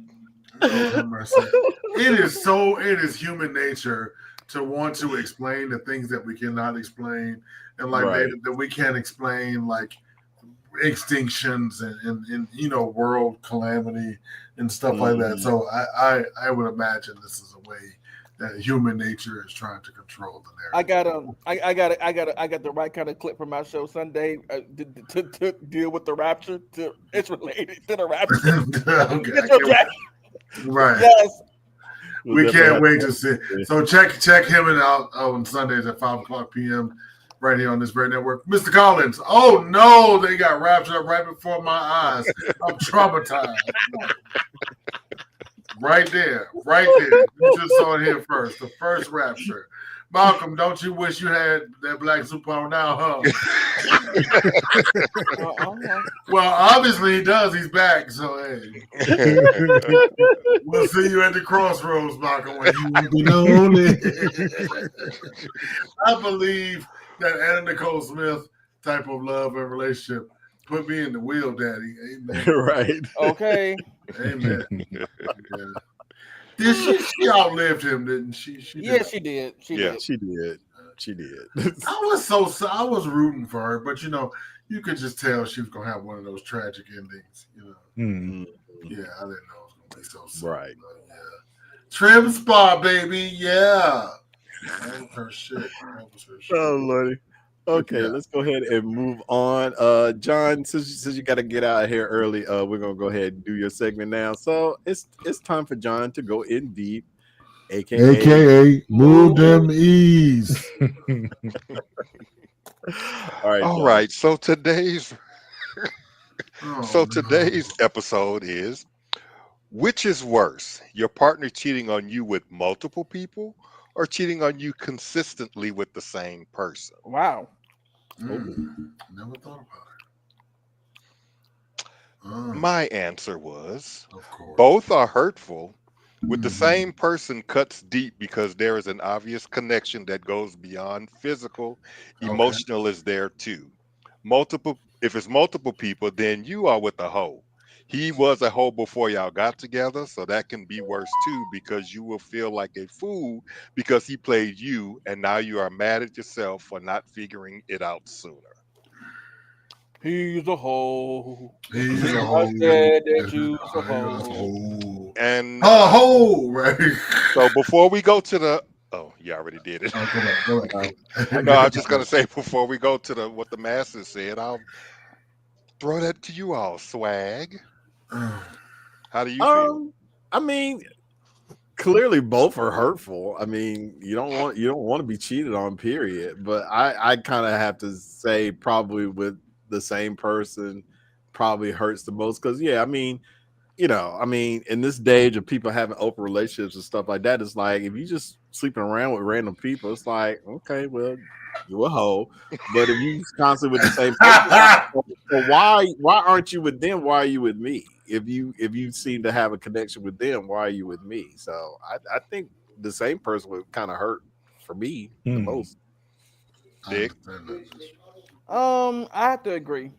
Speaker 3: It is human nature to want to explain the things that we cannot explain, and that we can't explain, like extinctions and world calamity and stuff like that. So I would imagine this is a way that human nature is trying to control the narrative.
Speaker 8: I got the right kind of clip from my show Sunday to deal with the rapture. It's related to the rapture.
Speaker 3: Okay. Right.
Speaker 8: Yes.
Speaker 3: We can't wait to see. So check him out on Sundays at 5:00 p.m. right here on this great network. Mr. Collins. Oh no, they got raptured right before my eyes. I'm traumatized. Right there. You just saw it here first. The first rapture. Malcolm, don't you wish you had that black superpower now, huh? Well, obviously he does. He's back. So, hey. We'll see you at the crossroads, Malcolm, when you will be lonely. I believe that Anna Nicole Smith type of love and relationship put me in the wheel, Daddy. Amen.
Speaker 1: Right.
Speaker 8: Okay.
Speaker 3: Amen. Yeah. She outlived him, didn't she? She
Speaker 8: did.
Speaker 1: She did.
Speaker 3: I was rooting for her, but you could just tell she was gonna have one of those tragic endings.
Speaker 1: Mm-hmm.
Speaker 3: Yeah, I didn't know it was gonna be so sad.
Speaker 1: Right.
Speaker 3: Yeah. Trim spa, baby. Yeah. That was her shit.
Speaker 1: Oh, Lordy. Okay,
Speaker 3: Yeah.
Speaker 1: let's go ahead and move on. John, since you got to get out of here early, we're gonna go ahead and do your segment now. So it's time for John to go in deep,
Speaker 3: AKA move them ease.
Speaker 1: All right,
Speaker 2: All
Speaker 1: John.
Speaker 2: right. So today's
Speaker 3: Oh,
Speaker 2: today's episode is, which is worse, your partner cheating on you with multiple people or cheating on you consistently with the same person?
Speaker 8: Wow.
Speaker 3: Never thought about it.
Speaker 2: My answer was,
Speaker 3: Of course.
Speaker 2: both are hurtful. With the same person cuts deep because there is an obvious connection that goes beyond physical. Emotional is there too. If it's multiple people, then you are with a hoe. He was a hoe before y'all got together, so that can be worse too because you will feel like a fool because he played you and now you are mad at yourself for not figuring it out sooner.
Speaker 8: He's a hoe.
Speaker 3: He's a
Speaker 8: I
Speaker 3: hoe.
Speaker 8: said that you's a hoe.
Speaker 2: And
Speaker 3: a hoe, right?
Speaker 2: so before we go to the you already did it.
Speaker 3: Go back.
Speaker 2: No, I'm just gonna say before we go to the what the masses said, I'll throw that to you all, SWaG. How do you feel?
Speaker 1: I mean, clearly both are hurtful. I mean, you don't want to be cheated on, period. But I kind of have to say probably with the same person probably hurts the most because I mean, in this day age of people having open relationships and stuff like that, it's like if you just sleeping around with random people, it's like, okay, well, you a hoe. But if you constantly with the same person, so why aren't you with them? Why are you with me? If you seem to have a connection with them, why are you with me? So I think the same person would kind of hurt for me the most.
Speaker 2: Dick.
Speaker 8: I have to agree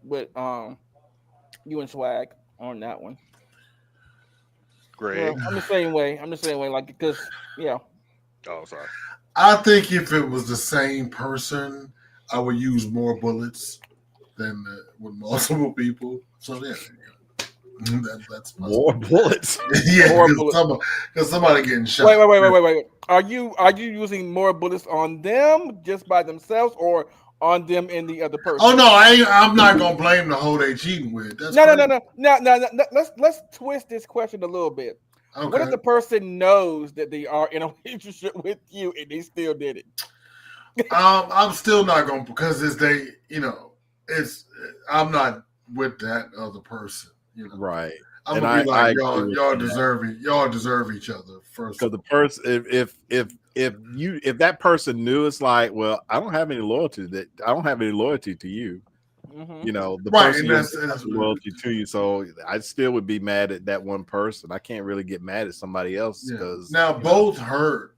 Speaker 8: with you and SWaG on that one.
Speaker 2: Greg.
Speaker 8: I'm the same way. Like because
Speaker 2: Oh, sorry.
Speaker 3: I think if it was the same person, I would use more bullets than with multiple people. So that's
Speaker 1: more bullets.
Speaker 3: Because somebody getting shot.
Speaker 8: Wait. Are you using more bullets on them just by themselves or on them and the other person?
Speaker 3: Oh no, I'm not gonna blame the hoe they cheating with. That's
Speaker 8: no. Let's twist this question a little bit. Okay. What if the person knows that they are in a relationship with you and they still did it?
Speaker 3: I'm still not gonna because I'm not with that other person.
Speaker 1: Right.
Speaker 3: I'm gonna be like y'all deserve each other first.
Speaker 1: Because the person, if that person knew, it's like, well, I don't have any loyalty to you.
Speaker 8: Mm-hmm.
Speaker 1: The person has loyalty to you, so I still would be mad at that one person. I can't really get mad at somebody else because
Speaker 3: now both hurt.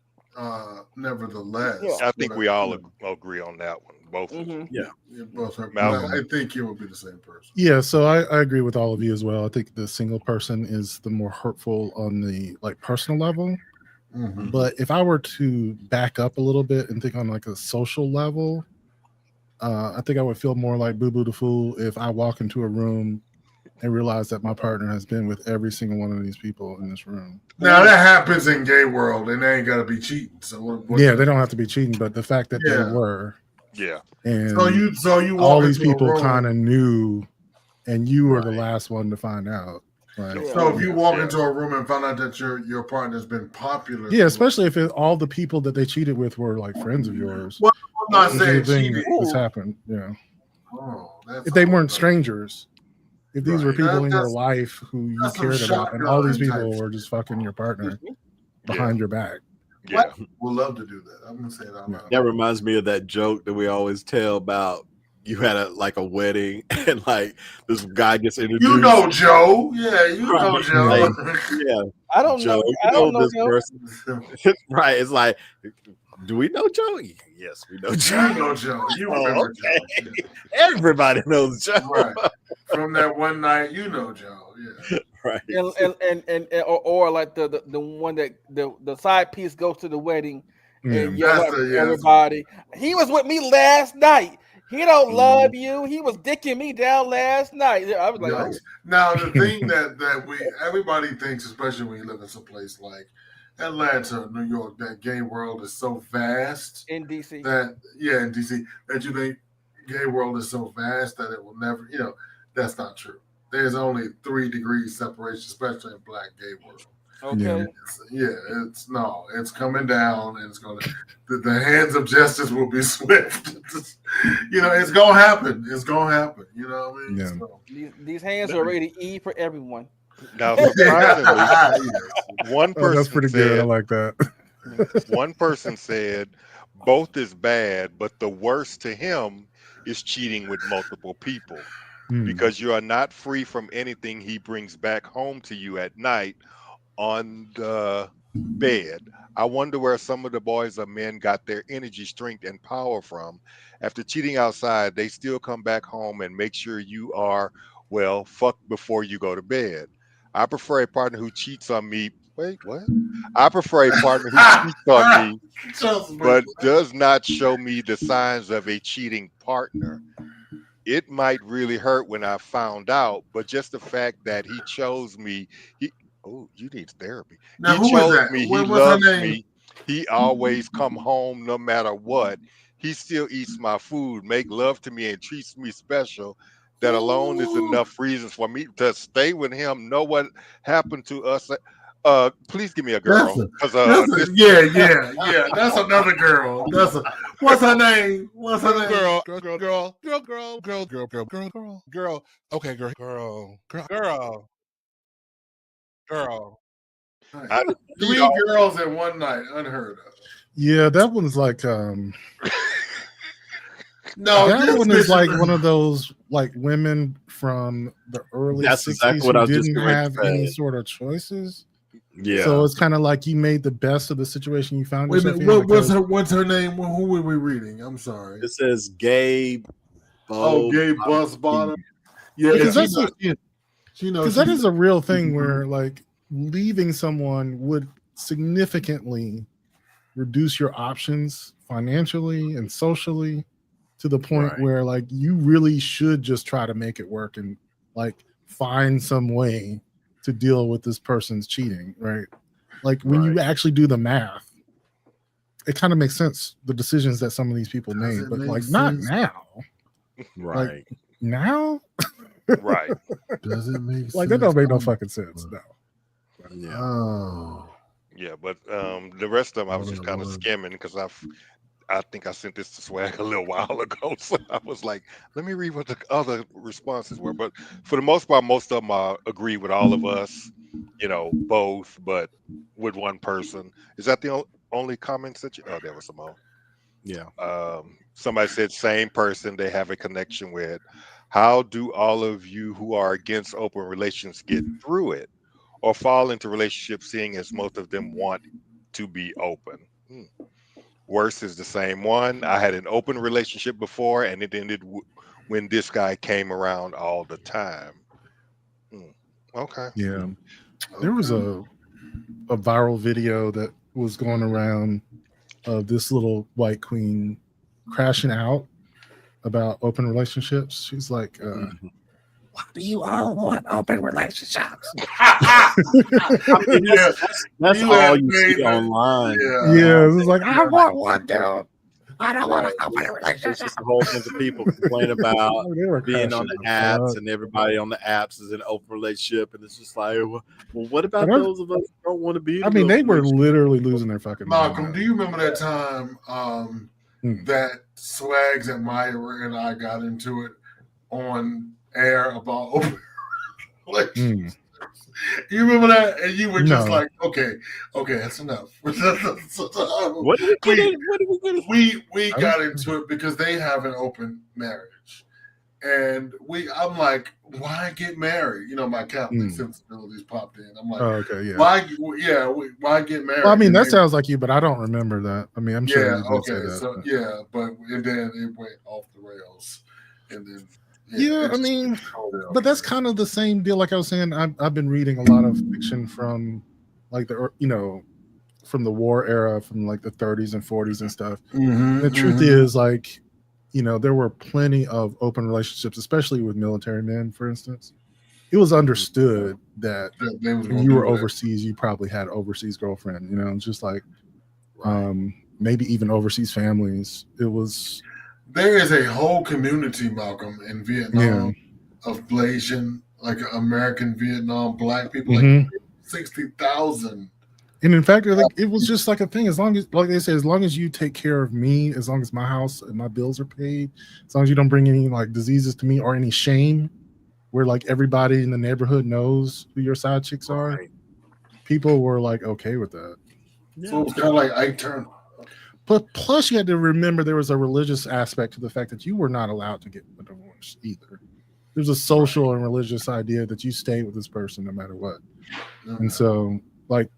Speaker 3: Nevertheless,
Speaker 2: I think we all agree on that one. Both.
Speaker 3: Mm-hmm. Both hurt.
Speaker 2: Malcolm.
Speaker 3: I think it would be the same person.
Speaker 4: Yeah, so I agree with all of you as well. I think the single person is the more hurtful on the personal level. Mm-hmm. But if I were to back up a little bit and think on a social level, I think I would feel more like Boo Boo the Fool if I walk into a room and realize that my partner has been with every single one of these people in this room.
Speaker 3: Now that happens in gay world, and they ain't got to be cheating. So
Speaker 4: they don't have to be cheating, but the fact that they were, and
Speaker 3: so you
Speaker 4: all these people kind of knew, and you were the last one to find out. Right?
Speaker 3: So if you walk into a room and find out that your partner's been popular,
Speaker 4: especially if all the people that they cheated with were friends of yours.
Speaker 3: Well, I'm not saying cheating.
Speaker 4: This happened, if they weren't strangers. If these were people in your life who you cared about, and all these people were just fucking your partner behind your back.
Speaker 2: Yeah,
Speaker 3: we'll love to do that. I'm gonna say that.
Speaker 1: That reminds me of that joke that we always tell about. You had a wedding, and this guy gets introduced.
Speaker 3: You know Joe, know Joe.
Speaker 8: I don't
Speaker 1: Joe,
Speaker 8: know. I don't know
Speaker 1: this person. Right? It's like, do we know Joe? Yes, we know Joe.
Speaker 3: You know Joe. You remember Joe.
Speaker 1: Yeah. Everybody knows Joe.
Speaker 3: Right. From that one night, you know Joe. Yeah.
Speaker 1: Right.
Speaker 8: Or like the one that the side piece goes to the wedding and yell at everybody. He was with me last night. He don't love you. He was dicking me down last night. I was like,
Speaker 3: Now the thing that everybody thinks, especially when you live in some place like Atlanta, New York, that gay world is so vast
Speaker 8: In DC.
Speaker 3: that in DC that you think gay world is so vast that it will never, that's not true. There's only 3 degrees separation, especially in black gay world.
Speaker 8: Okay.
Speaker 3: It's coming down, and it's gonna. The hands of justice will be swift. It's gonna happen. It's gonna happen. You know what I mean?
Speaker 4: Yeah.
Speaker 3: So,
Speaker 8: These hands are ready to eat for everyone.
Speaker 2: Now, surprisingly, one person
Speaker 4: that's pretty good. I like that.
Speaker 2: One person said both is bad, but the worst to him is cheating with multiple people because you are not free from anything he brings back home to you at night on the bed. I wonder where some of the boys or men got their energy, strength, and power from. After cheating outside, they still come back home and make sure you are, well, fucked before you go to bed. I prefer a partner who cheats on me. Wait, what? I prefer a partner who cheats on me, but does not show me the signs of a cheating partner. It might really hurt when I found out, but just the fact that he chose me, you need therapy.
Speaker 3: now,
Speaker 2: He
Speaker 3: who is
Speaker 2: chose
Speaker 3: that?
Speaker 2: me. He
Speaker 3: What's her
Speaker 2: loves
Speaker 3: name?
Speaker 2: me. He always come home no matter what. He still eats my food, make love to me, and treats me special. That alone is enough reasons for me to stay with him. Know what happened to us. Please give me a girl.
Speaker 3: That's another girl. What's her name?
Speaker 10: Girl. Okay, girl.
Speaker 3: 3 girls in one night, unheard of.
Speaker 4: Yeah, that one's like
Speaker 3: No,
Speaker 4: that one is like one of those like women from the early 60s
Speaker 1: exactly what I
Speaker 4: who
Speaker 1: was just
Speaker 4: didn't
Speaker 1: going to
Speaker 4: have
Speaker 1: say.
Speaker 4: any sort of choices.
Speaker 1: Yeah.
Speaker 4: So it's kind of like you made the best of the situation you found
Speaker 3: Wait a
Speaker 4: yourself
Speaker 3: minute,
Speaker 4: in.
Speaker 3: what's her name? Who were we reading? I'm sorry.
Speaker 1: It says gay.
Speaker 3: Gay bus bottom. Yeah,
Speaker 4: because that is a real thing where like leaving someone would significantly reduce your options financially and socially to the point where like you really should just try to make it work and like find some way to deal with this person's cheating, right? Like when you actually do the math, it kind of makes sense, the decisions that some of these people made, but like not now.
Speaker 1: Right.
Speaker 4: Like, now?
Speaker 2: Right.
Speaker 3: Does it make sense?
Speaker 4: Like that don't make no fucking sense. No.
Speaker 1: Yeah.
Speaker 3: Oh.
Speaker 2: Yeah, but the rest of them I was just kind of skimming because I think I sent this to SWaG a little while ago. So I was like, let me read what the other responses were. But for the most part, most of them agree with all of us, both, but with one person. Is that the only comments that there was some more?
Speaker 1: Yeah.
Speaker 2: Somebody said same person they have a connection with. How do all of you who are against open relations get through it or fall into relationships seeing as most of them want to be open? Worse is the same one. I had an open relationship before and it ended when this guy came around all the time. Okay.
Speaker 4: Yeah. There was a viral video that was going around of this little white queen crashing out about open relationships. She's like, why do you all want open relationships?
Speaker 1: That's all you see online.
Speaker 4: Yeah, it was like, I want one, dude. I don't want to open a relationship.
Speaker 1: It's just a whole bunch of people complain about being on the apps, and everybody on the apps is in an open relationship, and it's just like, well, what about those of us who don't want to be?
Speaker 4: I mean, they were literally losing their fucking
Speaker 3: Malcolm,
Speaker 4: mind.
Speaker 3: do you remember that time that SWags and Myra and I got into it on air about open relationships? You remember that? And you were just like, okay, that's enough. We got into it because they have an open marriage. And I'm like, why get married? My Catholic sensibilities popped in. I'm like, why get married?
Speaker 4: Well, I mean, that sounds like you, but I don't remember that. I mean, I'm sure you did say that.
Speaker 3: So and then it went off the rails. And then
Speaker 4: I mean, but that's kind of the same deal. Like I was saying, I've been reading a lot of fiction from like from the war era, from like the 30s and 40s and stuff. The truth is, like, there were plenty of open relationships, especially with military men, for instance. it was understood that
Speaker 3: They was
Speaker 4: when
Speaker 3: gonna
Speaker 4: you
Speaker 3: do
Speaker 4: were
Speaker 3: whatever.
Speaker 4: overseas, you probably had an overseas girlfriend, you know, just like
Speaker 1: Right.
Speaker 4: maybe even overseas families. It was
Speaker 3: There is a whole community, Malcolm, in Vietnam of Blasian, like American Vietnam black people, like 60,000.
Speaker 4: And in fact, like, it was just like a thing. As long as, like they say, as long as you take care of me, as long as my house and my bills are paid, as long as you don't bring any like diseases to me or any shame, where like everybody in the neighborhood knows who your side chicks are, people were like okay with that.
Speaker 3: So it was kind of like Ike Turner.
Speaker 4: But plus, you had to remember there was a religious aspect to the fact that you were not allowed to get a divorce either. There's a social and religious idea that you stay with this person no matter what. And so, like,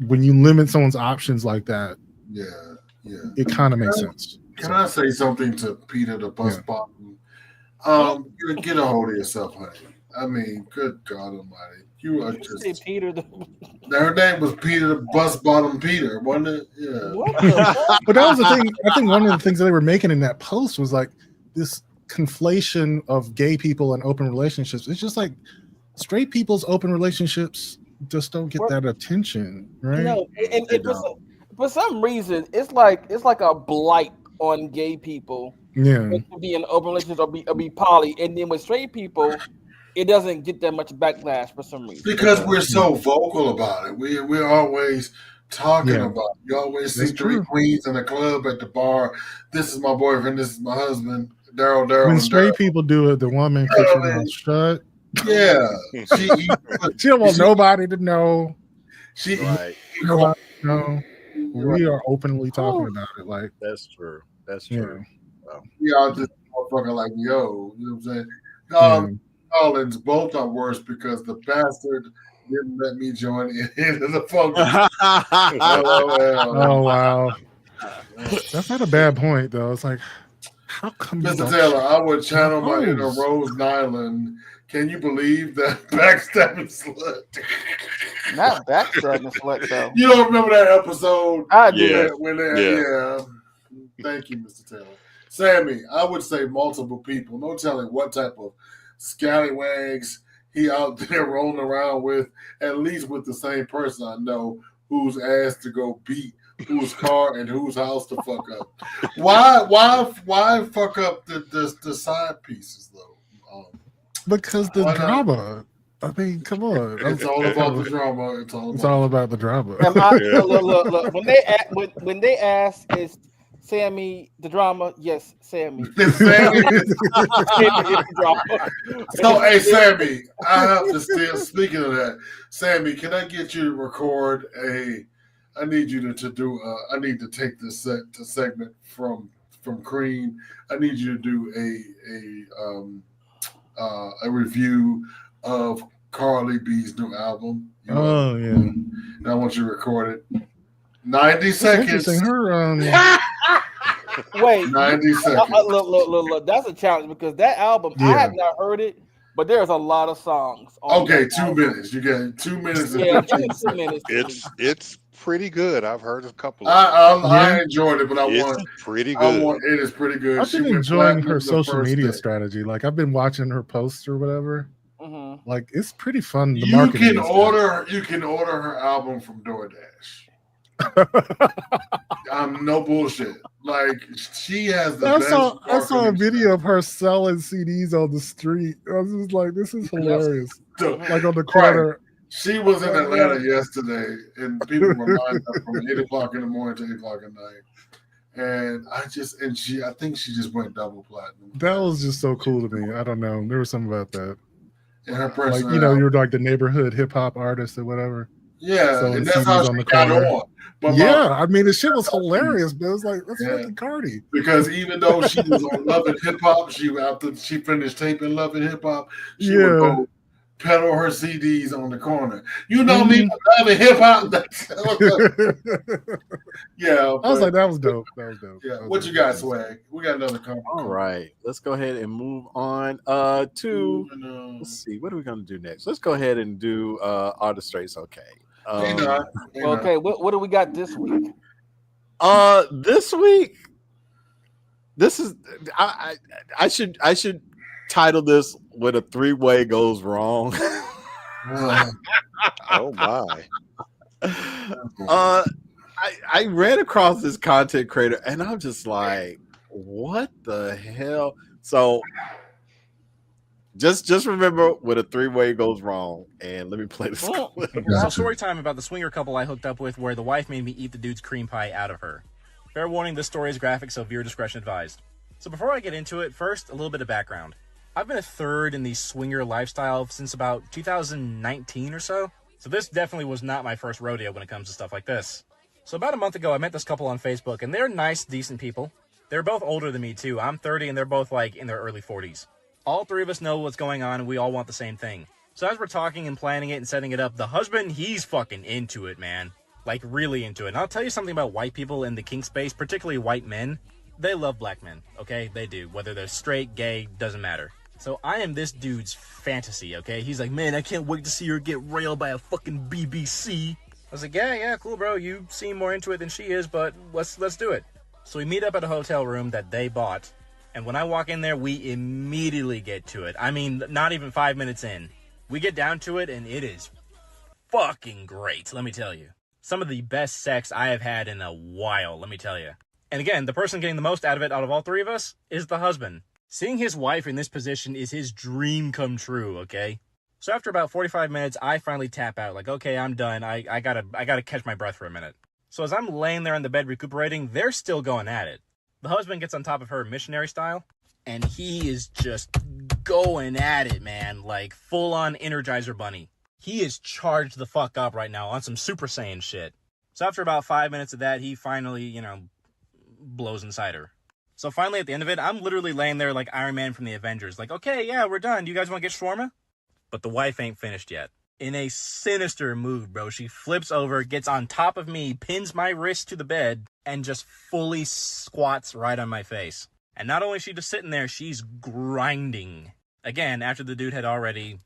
Speaker 4: when you limit someone's options like that, it kind of makes sense.
Speaker 3: Can I say something to Peter the bus bottom? Get a hold of yourself, honey. I mean, good God Almighty, you are just
Speaker 8: Peter.
Speaker 3: Her name was Peter the bus bottom Peter, wasn't it? Yeah.
Speaker 4: But that was the thing. I think one of the things that they were making in that post was like this conflation of gay people and open relationships. It's just like straight people's open relationships just don't get that attention, right?
Speaker 8: No, and for some reason, it's like a blight on gay people.
Speaker 4: Yeah,
Speaker 8: to be in open relationships or be poly, and then with straight people, it doesn't get that much backlash for some reason.
Speaker 3: Because we're so vocal about it. We're always talking about it. You always see three queens in a club at the bar. This is my boyfriend. This is my husband. Daryl.
Speaker 4: When straight people do it, the woman keeps her mouth shut.
Speaker 3: Yeah,
Speaker 4: she don't want nobody to know. No, we are openly talking about it. Like
Speaker 1: that's true. That's true.
Speaker 3: Y'all just motherfucker like yo. You know what I'm saying? Collins both are worse because the bastard didn't let me join into the function.
Speaker 4: Oh wow, that's not a bad point though. It's like, how come,
Speaker 3: Mr. Taylor? I would channel my inner Rose Nyland. Can you believe that backstabbing slut?
Speaker 8: Not backstabbing slut though.
Speaker 3: You don't remember that episode?
Speaker 8: I do.
Speaker 3: Thank you, Mr. Taylor. Sammy, I would say multiple people. No telling what type of scallywags he out there rolling around with, at least with the same person I know whose ass to go beat, whose car and whose house to fuck up. Why fuck up the side pieces though?
Speaker 4: Because the drama. I mean, come on.
Speaker 3: It's all about the drama. It's
Speaker 4: all about the drama.
Speaker 8: Look. When they ask, is Sammy the drama? Yes, Sammy.
Speaker 3: Sammy the drama. So, hey, Sammy, I have to still, speaking of that, Sammy, can I get you to record I need you to do, I need to take this segment from Cream. I need you to do a review of Carly B's new album. And I want you to record it. 90 seconds.
Speaker 4: Her,
Speaker 8: wait,
Speaker 3: 90 seconds.
Speaker 8: Look. That's a challenge because that album, I have not heard it, but there's a lot of songs.
Speaker 3: Okay, 2 minutes. You get 2 minutes and 15 seconds.
Speaker 2: It's pretty good. I've heard a couple.
Speaker 3: I enjoyed it, but
Speaker 2: it's pretty good.
Speaker 3: It is pretty good.
Speaker 4: I've been enjoying her social media strategy. Like I've been watching her posts or whatever.
Speaker 8: Mm-hmm.
Speaker 4: Like it's pretty fun.
Speaker 3: You can order her album from DoorDash. I'm no bullshit. Like she has the best.
Speaker 4: I saw a video of her selling CDs on the street. I was just like, this is hilarious. Like on the corner.
Speaker 3: Right. She was in Atlanta yesterday, and people were lined up from 8 o'clock in the morning to 8 o'clock at night. And I think she just went double platinum.
Speaker 4: That was just so cool to me. I don't know. There was something about that.
Speaker 3: And her
Speaker 4: like, you're like the neighborhood hip hop artist or whatever.
Speaker 3: Yeah,
Speaker 4: so
Speaker 3: and that's how she got on.
Speaker 4: But I mean, the shit was hilarious, but it was like, that's fucking Cardi.
Speaker 3: Because even though she was on Love and Hip Hop, after she finished taping Love and Hip Hop, she would go pedal her CDs on the corner. You know me, Love and Hip Hop.
Speaker 1: I
Speaker 4: was like, that was dope.
Speaker 3: Yeah. What you got, SWaG? We got another comment.
Speaker 1: All right, let's go ahead and move on to. Let's see, what are we gonna do next? Let's go ahead and do Are the Straights Okay?
Speaker 8: Okay, what do we got this week?
Speaker 1: This week, this is I should title this "When a Three-Way Goes Wrong."
Speaker 2: Oh my.
Speaker 1: I ran across this content creator and I'm just like, what the hell? So just remember when a three-way goes wrong, and let me play this clip.
Speaker 11: So story time about the swinger couple I hooked up with where the wife made me eat the dude's cream pie out of her. Fair warning, this story is graphic, so viewer discretion advised. So before I get into it, first, a little bit of background. I've been a third in the swinger lifestyle since about 2019 or so. So this definitely was not my first rodeo when it comes to stuff like this. So about a month ago, I met this couple on Facebook, and they're nice, decent people. They're both older than me, too. I'm 30, and they're both, like, in their early 40s. All three of us know what's going on, and we all want the same thing. So as we're talking and planning it and setting it up, the husband, he's fucking into it, man. Like, really into it. And I'll tell you something about white people in the kink space, particularly white men. They love black men, okay? They do. Whether they're straight, gay, doesn't matter. So I am this dude's fantasy, okay? He's like, man, I can't wait to see her get railed by a fucking BBC. I was like, yeah, cool, bro. You seem more into it than she is, but let's do it. So we meet up at a hotel room that they bought. And when I walk in there, we immediately get to it. I mean, not even 5 minutes in. We get down to it, and it is fucking great, let me tell you. Some of the best sex I have had in a while, let me tell you. And again, the person getting the most out of it out of all three of us is the husband. Seeing his wife in this position is his dream come true, okay? So after about 45 minutes, I finally tap out. Like, okay, I'm done. I gotta catch my breath for a minute. So as I'm laying there in the bed recuperating, they're still going at it. The husband gets on top of her missionary style, and he is just going at it, man. Like, full-on Energizer Bunny. He is charged the fuck up right now on some Super Saiyan shit. So after about 5 minutes of that, he finally, blows inside her. So finally, at the end of it, I'm literally laying there like Iron Man from the Avengers. Like, okay, yeah, we're done. Do you guys want to get shawarma? But the wife ain't finished yet. In a sinister mood, bro, she flips over, gets on top of me, pins my wrist to the bed, and just fully squats right on my face. And not only is she just sitting there, she's grinding. Again, after the dude had already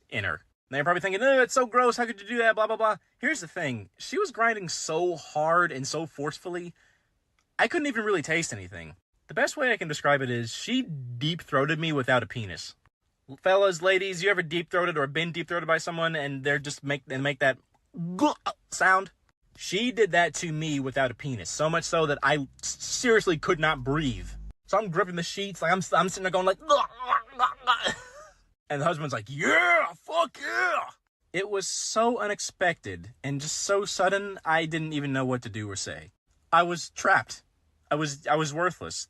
Speaker 11: in her. And they're probably thinking, oh, it's so gross, how could you do that, blah, blah, blah. Here's the thing. She was grinding so hard and so forcefully, I couldn't even really taste anything. The best way I can describe it is she deep-throated me without a penis. Fellas, ladies, you ever deep-throated or been deep-throated by someone and they're just make that sound? She did that to me without a penis, so much so that I seriously could not breathe. So I'm gripping the sheets, like I'm sitting there going like, and the husband's like, yeah, fuck yeah. It was so unexpected and just so sudden, I didn't even know what to do or say. I was trapped. I was worthless.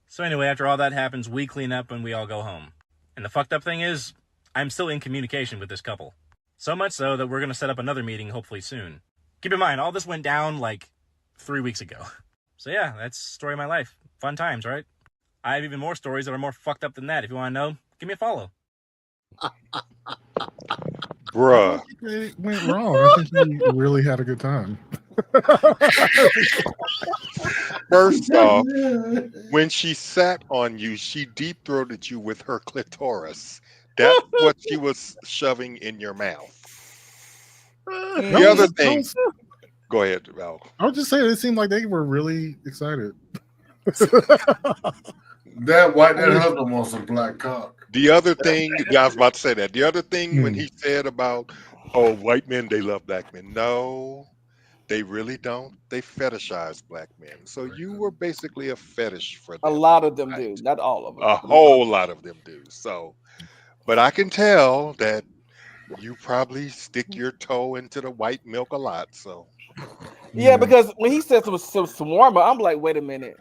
Speaker 11: So anyway, after all that happens, we clean up and we all go home. And the fucked up thing is, I'm still in communication with this couple. So much so that we're going to set up another meeting hopefully soon. Keep in mind, all this went down like 3 weeks ago. So yeah, that's the story of my life. Fun times, right? I have even more stories that are more fucked up than that. If you want to know, give me a follow.
Speaker 2: Bruh.
Speaker 4: It went wrong. I think he really had a good time.
Speaker 2: First off, when she sat on you, she deep-throated you with her clitoris. That's what she was shoving in your mouth. The other thing... Go ahead, Val.
Speaker 4: I was just saying, it seemed like they were really excited.
Speaker 3: That husband wants some black cock.
Speaker 2: The other thing, I was about to say that. The other thing when he said about, oh, white men, they love black men. No, they really don't. They fetishize black men. So you were basically a fetish for them.
Speaker 8: A lot of them do, not all of them.
Speaker 2: A whole lot of them do. So, but I can tell that you probably stick your toe into the white milk a lot. So,
Speaker 8: yeah, because when he said some shawarma, I'm like, wait a minute.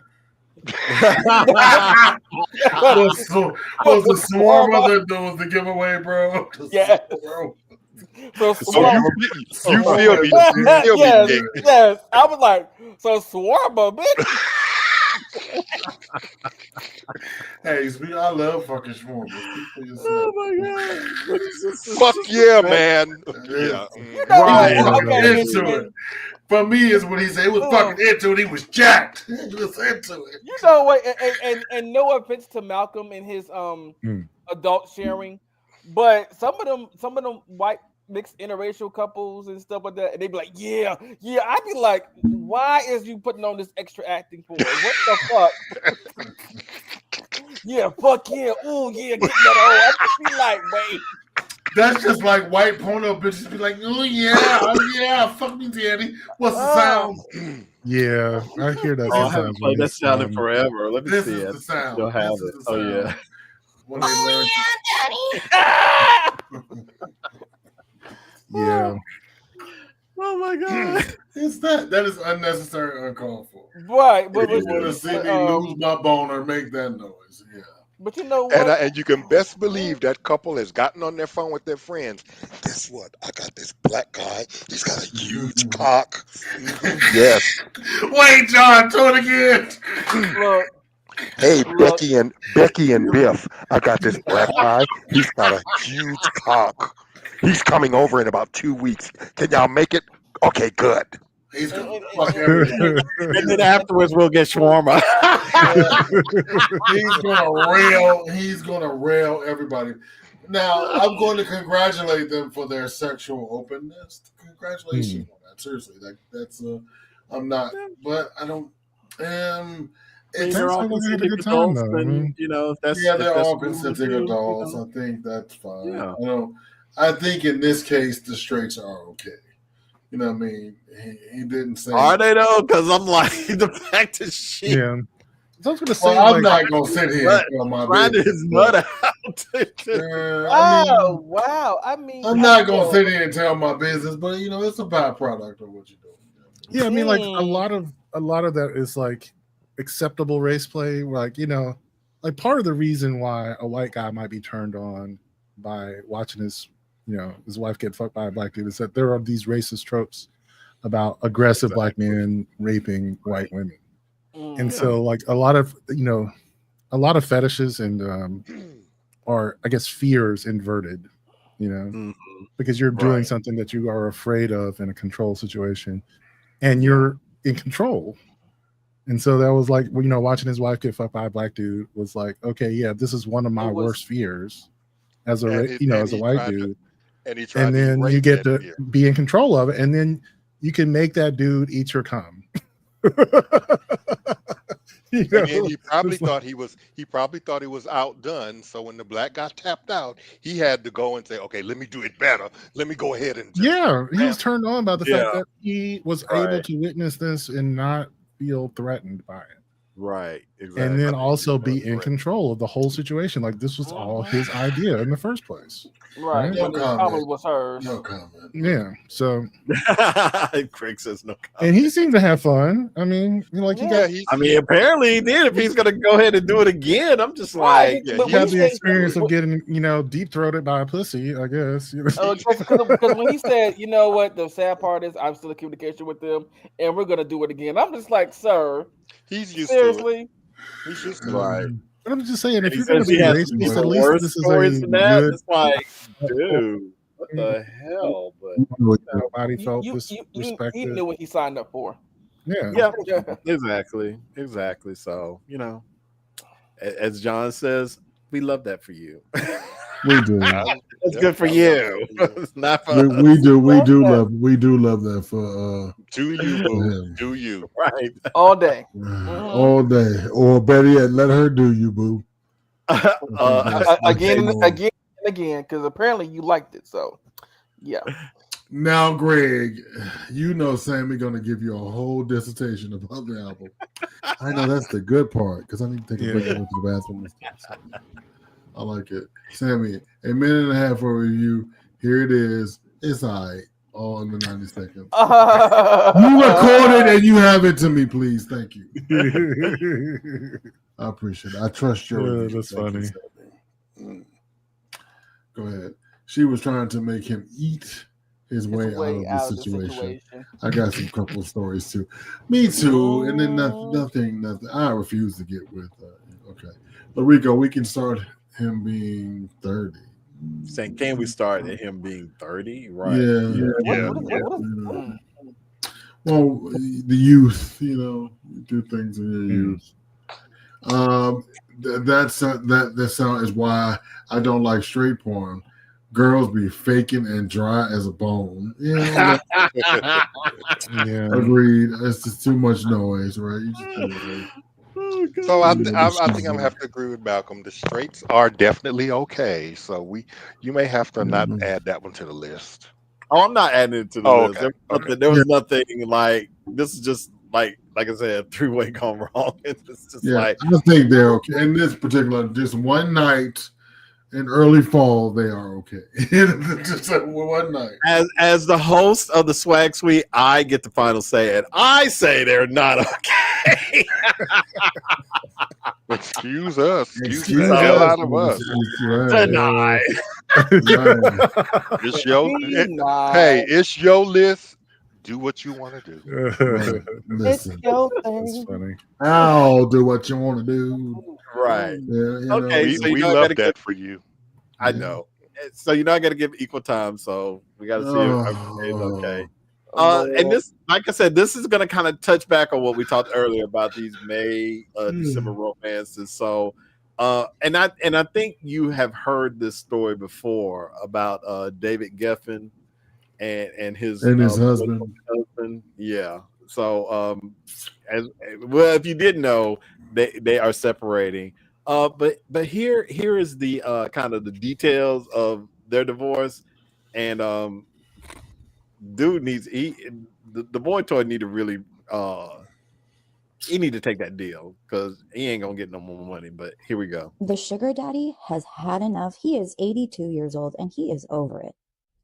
Speaker 3: Was the shawarma that was the giveaway, bro?
Speaker 8: Yeah. So
Speaker 2: you feel me?
Speaker 8: Yes. I was like, so shawarma, bitch.
Speaker 3: Hey, I love fucking shawarma.
Speaker 8: Oh my god!
Speaker 2: Fuck yeah, man. Yeah.
Speaker 3: Right. Into it. For me, is when he said he was fucking into it. He was jacked. He was into it.
Speaker 8: You know what? And no offense to Malcolm and his adult sharing, but some of them white mixed interracial couples and stuff like that, and they be like, yeah. I'd be like, why is you putting on this extra acting for? What the fuck? Yeah, fuck yeah. Oh yeah, get that hole. I just be like, wait.
Speaker 3: That's just like white porno bitches be like, oh yeah, fuck me, daddy. What's the sound?
Speaker 4: Yeah, I hear that
Speaker 1: Oh, I haven't
Speaker 4: sometimes.
Speaker 1: played that sound in forever. Let me
Speaker 3: This
Speaker 1: see
Speaker 3: is
Speaker 1: it.
Speaker 3: the sound.
Speaker 1: You'll have
Speaker 3: This is
Speaker 1: it.
Speaker 3: the
Speaker 1: Oh
Speaker 3: sound.
Speaker 1: yeah.
Speaker 3: When they learn
Speaker 4: Yeah.
Speaker 1: Oh my god.
Speaker 3: It's that is unnecessary, uncalled for.
Speaker 8: Right,
Speaker 3: If
Speaker 8: but
Speaker 3: you want to see me lose my boner, make that noise. Yeah.
Speaker 8: But you know what?
Speaker 2: And you can best believe that couple has gotten on their phone with their friends. Guess what? I got this black guy. He's got a huge cock. Yes.
Speaker 3: Wait, John, do it again.
Speaker 8: Look.
Speaker 2: Hey, Becky and Biff. I got this black guy. He's got a huge cock. He's coming over in about 2 weeks. Can y'all make it? Okay, good.
Speaker 3: He's gonna fuck everything.
Speaker 1: And then afterwards we'll get shawarma.
Speaker 3: He's gonna rail everybody. Now I'm going to congratulate them for their sexual openness. Congratulations on that. Seriously, that's I'm not, but I don't.
Speaker 1: They're all consenting adults, and you know that's
Speaker 3: they're all
Speaker 1: what you
Speaker 3: consenting
Speaker 1: do,
Speaker 3: adults.
Speaker 1: you know.
Speaker 3: I think that's fine.
Speaker 1: Yeah.
Speaker 3: I think in this case the straights are okay. You know what I mean? He didn't say.
Speaker 1: Are they though? Because I'm like the fact that she.
Speaker 4: Yeah. I was gonna say,
Speaker 3: I'm not gonna sit here and tell my
Speaker 1: business.
Speaker 3: His
Speaker 1: nut
Speaker 3: out.
Speaker 8: Wow. I mean,
Speaker 3: I'm not gonna sit here and tell my business, but you know, it's a byproduct of what you're doing.
Speaker 4: Yeah, I mean, like a lot of that is like acceptable race play. Like, you know, like part of the reason why a white guy might be turned on by watching his wife get fucked by a black dude is that there are these racist tropes about aggressive black men raping white women. And so like a lot of fetishes and are, I guess, fears inverted, because you're doing something that you are afraid of in a control situation and you're in control. And so that was like, watching his wife get fucked by a black dude was like, okay, yeah, this is one of my worst fears as as a white dude. And then you get to be in control of it, and then you can make that dude eat your cum.
Speaker 2: And then he probably thought he was outdone. So when the black guy tapped out, he had to go and say, "Okay, let me do it better. Let me go ahead and."
Speaker 4: He was turned on by the fact that he was able to witness this and not feel threatened by it.
Speaker 1: Right. Exactly.
Speaker 4: And then also be in control of the whole situation. Like this was all his idea in the first place.
Speaker 8: Right.
Speaker 3: No comment.
Speaker 8: Probably was hers.
Speaker 3: No comment.
Speaker 4: Yeah. So
Speaker 1: Craig says no comment.
Speaker 4: And he seemed to have fun. I mean,
Speaker 1: apparently he did. If he's gonna go ahead and do it again, I'm just like,
Speaker 4: he had the experience of getting, deep throated by a pussy, I guess.
Speaker 8: Because when he said, you know what, the sad part is I'm still in communication with them and we're gonna do it again. I'm just like, sir,
Speaker 2: he's used
Speaker 8: seriously?
Speaker 2: To it. He's used to
Speaker 1: right.
Speaker 2: it.
Speaker 4: But I'm just saying, if
Speaker 1: He
Speaker 4: you're going to be racist, at least this is a good.
Speaker 1: It's like, dude, what the hell? But
Speaker 4: nobody felt disrespected.
Speaker 8: He knew what he signed up for.
Speaker 4: Yeah.
Speaker 1: Exactly. So, as John says, we love that for you.
Speaker 3: We do.
Speaker 1: It's good for you. It's not for us.
Speaker 3: We do love that for
Speaker 2: do you, boo? Do you?
Speaker 1: Right.
Speaker 8: All day.
Speaker 3: All day. Or better yet, let her do you, boo.
Speaker 8: Again and again, because apparently you liked it. So yeah.
Speaker 3: Now, Greg, Sammy gonna give you a whole dissertation about the album. I know that's the good part because I need to take a break and go to the bathroom and stuff. So. I like it. Sammy, a minute and a half for review. Here it is. It's all right. All under 90 seconds. You recorded and you have it to me, please. Thank you. I appreciate it. I trust your review.
Speaker 4: That's funny.
Speaker 3: Go ahead. She was trying to make him eat his way out of the situation. I got some couple of stories too. Me too. And then nothing. I refuse to get with. Okay. Larico, we can start him being 30.
Speaker 1: Saying, can we start at him being 30? Right.
Speaker 3: Yeah. Well, the youth, you do things in your youth. That sound is why I don't like straight porn. Girls be faking and dry as a bone. Yeah. Agreed. It's just too much noise, right? You just do it, right?
Speaker 2: So I think I'm gonna have to agree with Malcolm. The straights are definitely okay. So you may have to not add that one to the list.
Speaker 1: Oh, I'm not adding it to the
Speaker 2: Oh,
Speaker 1: list.
Speaker 2: okay.
Speaker 1: There was nothing like this. Is just like I said, 3-way gone wrong. It's just like
Speaker 3: I think they're okay. In this particular, just one night in early fall, they are okay. Just like one night.
Speaker 1: As the host of the SWaG Suite, I get the final say, and I say they're not okay.
Speaker 2: Excuse us. Excuse the hell out of us.
Speaker 1: Deny.
Speaker 2: It's your hey, it's your list. Do what you want to do.
Speaker 3: Listen,
Speaker 8: it's your thing.
Speaker 4: It's funny.
Speaker 3: I'll do what you want to do.
Speaker 1: Right.
Speaker 3: Yeah,
Speaker 1: okay.
Speaker 2: So we love that for you.
Speaker 1: I know. So I got to give equal time. So we got to see if everything's okay. And this, like I said, this is going to kind of touch back on what we talked earlier about these May, December romances. So, and I think you have heard this story before about David Geffen and his
Speaker 3: husband.
Speaker 1: Yeah. So, if you didn't know, they are separating. But here is the kind of the details of their divorce, and dude the boy toy need to really he need to take that deal because he ain't gonna get no more money. But here we go.
Speaker 12: The sugar daddy has had enough. He is 82 years old and he is over it.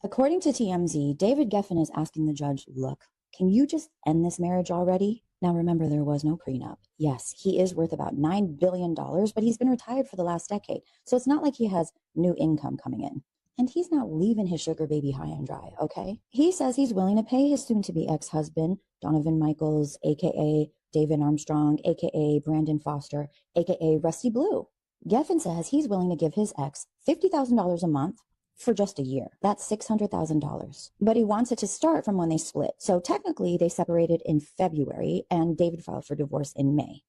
Speaker 12: According to TMZ, David Geffen is asking the judge, look, can you just end this marriage already? Now remember, there was no prenup. Yes, he is worth about $9 billion, but he's been retired for the last decade. So it's not like he has new income coming in. And he's not leaving his sugar baby high and dry, okay? He says he's willing to pay his soon-to-be ex-husband, Donovan Michaels, a.k.a. David Armstrong, a.k.a. Brandon Foster, a.k.a. Rusty Blue. Geffen says he's willing to give his ex $50,000 a month for just a year. That's $600,000. But he wants it to start from when they split. So technically they separated in February and David filed for divorce in May.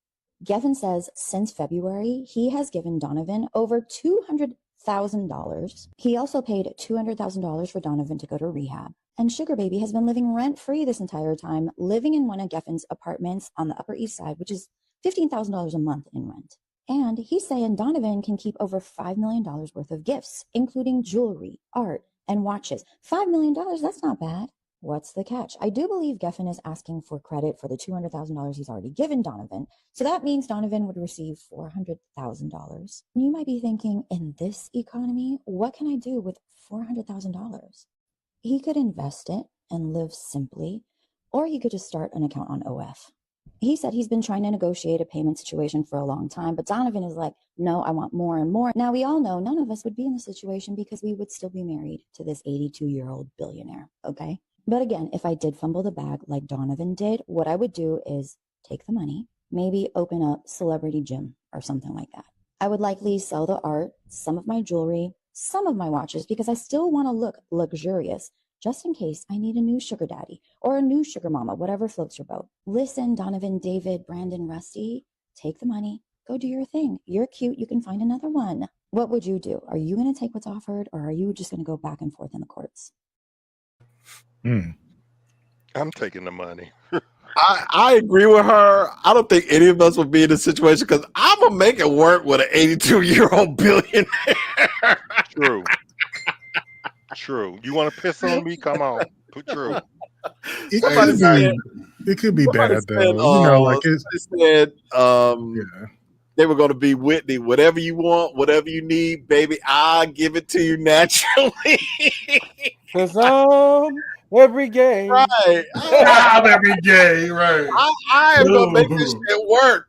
Speaker 12: Geffen says since February, he has given Donovan over $200,000. He also paid $200,000 for Donovan to go to rehab. And Sugar Baby has been living rent-free this entire time, living in one of Geffen's apartments on the Upper East Side, which is $15,000 a month in rent. And he's saying Donovan can keep over $5 million worth of gifts, including jewelry, art, and watches. $5 million, that's not bad. What's the catch? I do believe Geffen is asking for credit for the $200,000 he's already given Donovan. So that means Donovan would receive $400,000. You might be thinking, in this economy, what can I do with $400,000? He could invest it and live simply, or he could just start an account on OF. He said he's been trying to negotiate a payment situation for a long time, but Donovan is like, no, I want more and more. Now, we all know none of us would be in this situation because we would still be married to this 82-year-old billionaire, okay? But again, if I did fumble the bag like Donovan did, what I would do is take the money, maybe open a celebrity gym or something like that. I would likely sell the art, some of my jewelry, some of my watches, because I still want to look luxurious, just in case I need a new sugar daddy or a new sugar mama, whatever floats your boat. Listen, Donovan, David, Brandon, Rusty, take the money, go do your thing. You're cute, you can find another one. What would you do? Are you going to take what's offered, or are you just going to go back and forth in the courts?
Speaker 2: I'm taking the money.
Speaker 1: I agree with her. I don't think any of us would be in this situation because I'm going to make it work with an 82-year-old billionaire.
Speaker 2: True. True. You want to piss on me? Come on. True.
Speaker 4: It could be bad though. Like
Speaker 1: they said, they were going to be Whitney. Whatever you want, whatever you need, baby, I'll give it to you naturally.
Speaker 8: Cause every gay,
Speaker 1: right?
Speaker 3: I'm every gay, right?
Speaker 1: I am going to make this shit work.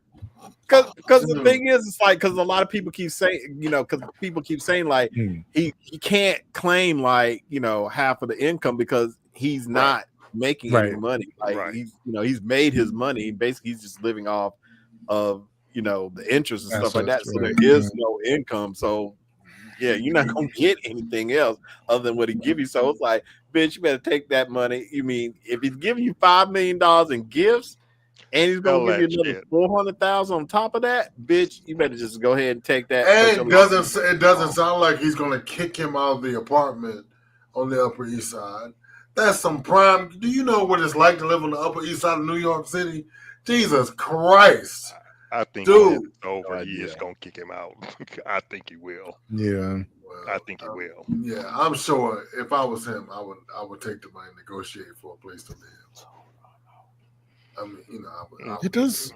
Speaker 1: Because the thing is, it's like because a lot of people keep saying, because people keep saying like he can't claim like half of the income because he's not making any money. Like he's made his money. Basically, he's just living off of the interest and stuff like that. So there is no income. So yeah, you're not gonna get anything else other than what he give you. So it's like, bitch, you better take that money. You mean if he's giving you $5 million in gifts? And he's gonna give you another $400,000 on top of that, bitch. You better just go ahead and take that.
Speaker 3: And it doesn't sound like he's gonna kick him out of the apartment on the Upper East Side. That's some prime. Do you know what it's like to live on the Upper East Side of New York City? Jesus Christ!
Speaker 2: I think
Speaker 3: Dude.
Speaker 2: it's over.
Speaker 1: No
Speaker 2: He is
Speaker 1: idea.
Speaker 2: gonna kick him out. I think he will.
Speaker 4: Yeah.
Speaker 2: I think he will.
Speaker 3: Yeah, I'm sure if I was him, I would take the money and negotiate for a place to live. I mean, you know, I would
Speaker 4: It does.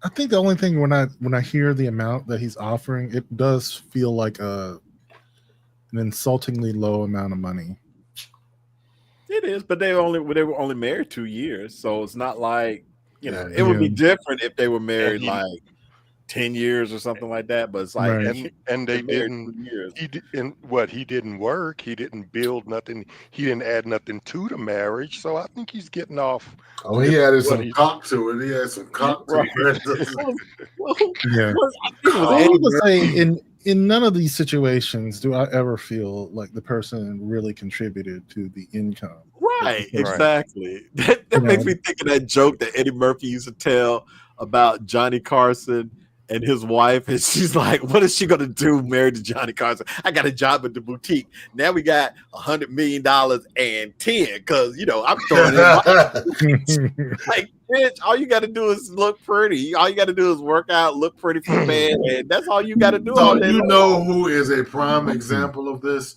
Speaker 4: I think the only thing when I hear the amount that he's offering, it does feel like an insultingly low amount of money.
Speaker 1: It is, but they were only married 2 years, so it's not like it would be
Speaker 4: Yeah.
Speaker 1: different if they were married like 10 years or something like that. But it's like,
Speaker 4: Right.
Speaker 2: And they
Speaker 1: they're married
Speaker 2: didn't.
Speaker 1: 2 years.
Speaker 2: He didn't work. He didn't build nothing. He didn't add nothing to the marriage. So I think he's getting off.
Speaker 3: Oh, he added some cock to it. He had some cock to
Speaker 1: Right.
Speaker 3: it.
Speaker 4: Yeah.
Speaker 1: was
Speaker 4: I
Speaker 1: Eddie
Speaker 4: would say
Speaker 1: Murphy.
Speaker 4: in none of these situations do I ever feel like the person really contributed to the income.
Speaker 1: Right, exactly. That
Speaker 4: You
Speaker 1: makes
Speaker 4: know?
Speaker 1: me think of that joke that Eddie Murphy used to tell about Johnny Carson and his wife, and she's like, "What is she gonna do married to Johnny Carson? I got a job at the boutique. Now we got $100 million and 10, because I'm throwing in like, bitch, all you got to do is look pretty. All you got to do is work out, look pretty for the man, and that's all you got to do.
Speaker 3: So you know who is a prime example of this?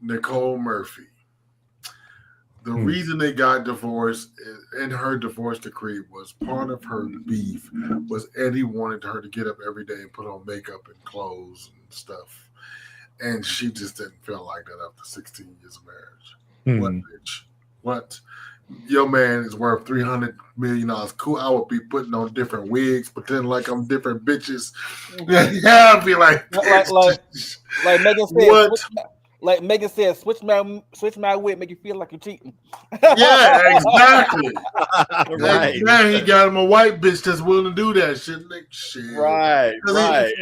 Speaker 3: Nicole Murphy. The reason they got divorced in her divorce decree was part of her beef was Eddie wanted her to get up every day and put on makeup and clothes and stuff. And she just didn't feel like that after 16 years of marriage. What, bitch? What? Your man is worth $300 million. Cool. I would be putting on different wigs, pretending like I'm different bitches. Yeah, I'd be like
Speaker 8: Megan said,
Speaker 3: what?
Speaker 8: Like Megan said, switch my wig, make you feel like you're cheating.
Speaker 3: Yeah, exactly.
Speaker 1: Right.
Speaker 3: Now he got him a white bitch that's willing to do that shit. Like, shit.
Speaker 1: Right.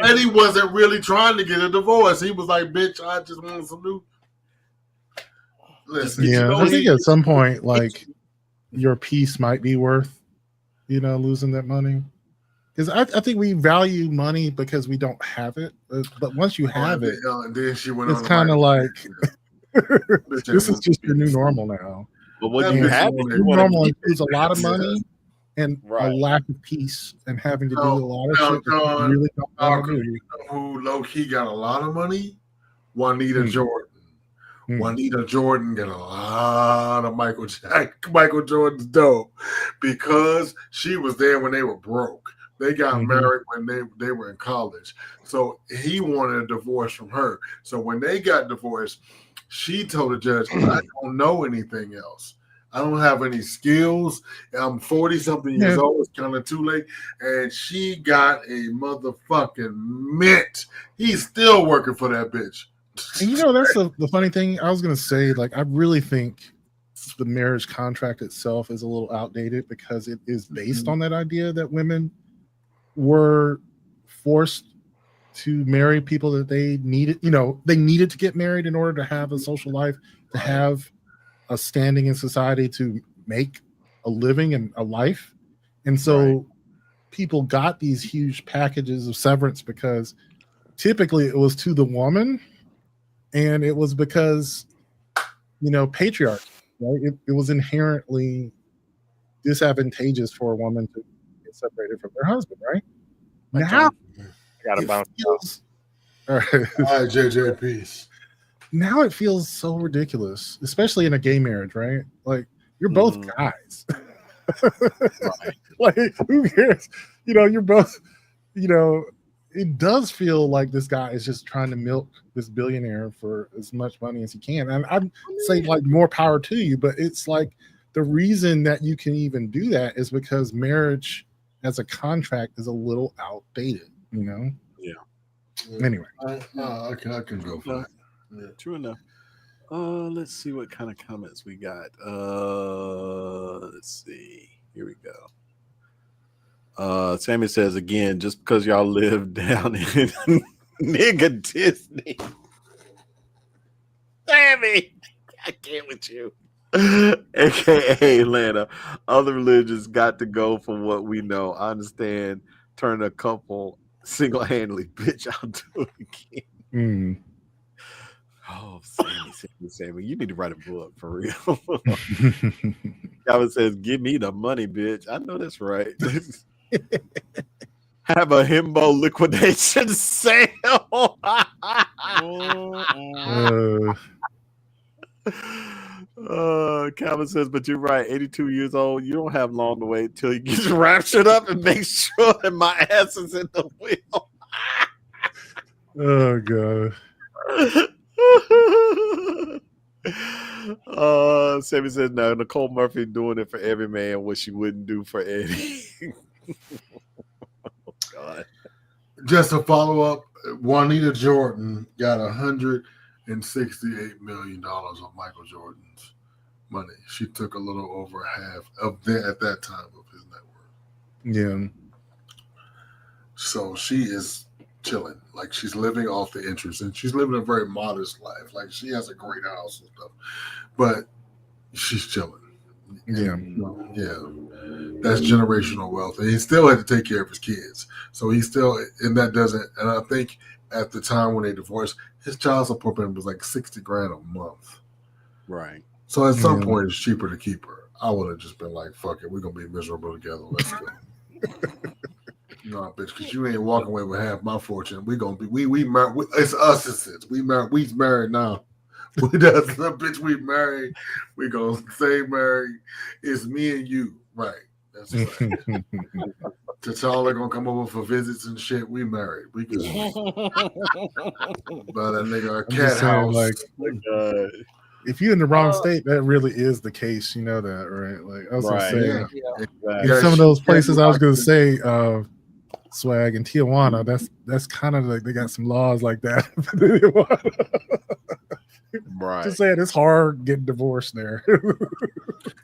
Speaker 3: And he wasn't really trying to get a divorce. He was like, bitch, I just want some new. Listen,
Speaker 4: Yeah, I think at some point, like, your peace might be worth, losing that money. Because I think we value money because we don't have it, but once you have it,
Speaker 3: and then she went
Speaker 4: it's kind of like this is just your new normal now.
Speaker 1: But when you have it,
Speaker 4: new normal includes a lot of money and a lack of peace and having to do a lot of shit that you really don't want to do.
Speaker 3: You know who low key got a lot of money? Juanita Jordan. Juanita Jordan got a lot of Michael Jordan's dough because she was there when they were broke. They got married when they were in college. So he wanted a divorce from her. So when they got divorced, she told the judge, I don't know anything else. I don't have any skills. I'm 40-something years old. It's kind of too late. And she got a motherfucking mint. He's still working for that bitch.
Speaker 4: And that's the funny thing. I was going to say, like, I really think the marriage contract itself is a little outdated because it is based on that idea that women were forced to marry people that they needed. They needed to get married in order to have a social life, to have a standing in society, to make a living and a life. And so people got these huge packages of severance because typically it was to the woman, and it was because patriarchy, right? It was inherently disadvantageous for a woman to get separated from their husband, right? Now
Speaker 2: I gotta bounce.
Speaker 3: All right, JJ, peace.
Speaker 4: Now it feels so ridiculous, especially in a gay marriage, right? Like, you're both guys. Like, who cares? You're both, it does feel like this guy is just trying to milk this billionaire for as much money as he can. And I'd say, like, more power to you, but it's like the reason that you can even do that is because marriage as a contract is a little outdated, Yeah. Anyway.
Speaker 3: I can go for that.
Speaker 1: Yeah, true enough. Let's see what kind of comments we got. Let's see. Here we go. Sammy says again, just because y'all live down in nigga Disney. Sammy, I can't with you. AKA Atlanta. Other religions got to go for what we know. I understand. Turn a couple single-handedly, bitch. I'll do it again. Oh, Sammy, you need to write a book for real. Calvin says, "Give me the money, bitch." I know that's right. have a himbo liquidation sale. Calvin says, but you're right. 82 years old. You don't have long to wait till he gets raptured up and make sure that my ass is in the wheel.
Speaker 4: Oh god.
Speaker 1: Sammy says, no, Nicole Murphy doing it for every man what she wouldn't do for Eddie. Oh, God.
Speaker 3: Just a follow up, Juanita Jordan got $168 million of Michael Jordan's money. She took a little over half of that at that time of his net worth.
Speaker 4: Yeah.
Speaker 3: So she is chilling. Like, she's living off the interest, and she's living a very modest life. Like, she has a great house and stuff, but she's chilling.
Speaker 4: Yeah.
Speaker 3: Yeah. That's generational wealth. And he still had to take care of his kids. So he still, and that doesn't, and I think at the time when they divorced, his child support payment was like $60,000 a month.
Speaker 1: Right.
Speaker 3: So at some point, it's cheaper to keep her. I would have just been like, fuck it, we're going to be miserable together. Let's go. No, bitch, because you ain't walking away with half my fortune. We gonna be we married. It's us. It's we married. We married now. That's the bitch we married. We gonna stay married. It's me and you, right? That's right. T'Challa gonna come over for visits and shit. We married. We good. But a nigga, a cat house.
Speaker 4: Like, if you're in the wrong state, that really is the case. You know that, right? Like I was gonna say, in some of those places, I was gonna say. SWaG and Tijuana, that's kind of like they got some laws like that.
Speaker 1: Right.
Speaker 4: Just saying, it's hard getting divorced there.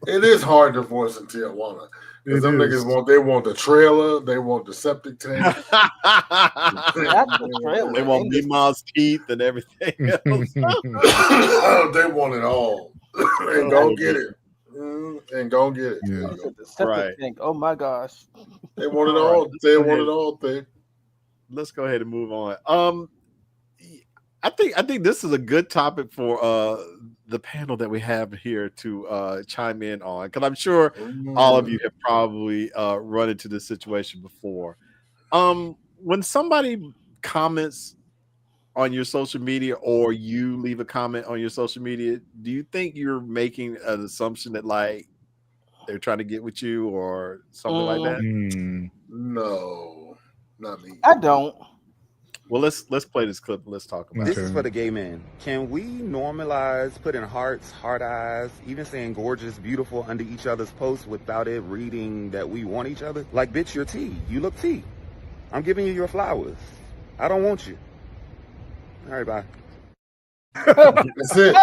Speaker 3: It is hard divorce in Tijuana because them niggas want the trailer, they want the septic tank,
Speaker 1: they want Mima's teeth and everything else.
Speaker 3: They want it all. And go get it. And go get it.
Speaker 4: Yeah.
Speaker 8: Right. Oh my gosh.
Speaker 3: They want it all. They want it all thing.
Speaker 1: Let's go ahead and move on. I think this is a good topic for the panel that we have here to chime in on, because I'm sure all of you have probably run into this situation before. When somebody comments on your social media, or you leave a comment on your social media, do you think you're making an assumption that like they're trying to get with you or something like that?
Speaker 3: No, not me.
Speaker 8: I don't.
Speaker 1: Well, let's play this clip and let's talk about
Speaker 13: This
Speaker 1: it.
Speaker 13: is for the gay men. Can we normalize putting hearts, heart eyes, even saying gorgeous, beautiful under each other's posts without it reading that we want each other? Like, bitch, you're T. You look T. I'm giving you your flowers. I don't want you. All right, bye.
Speaker 3: That's it.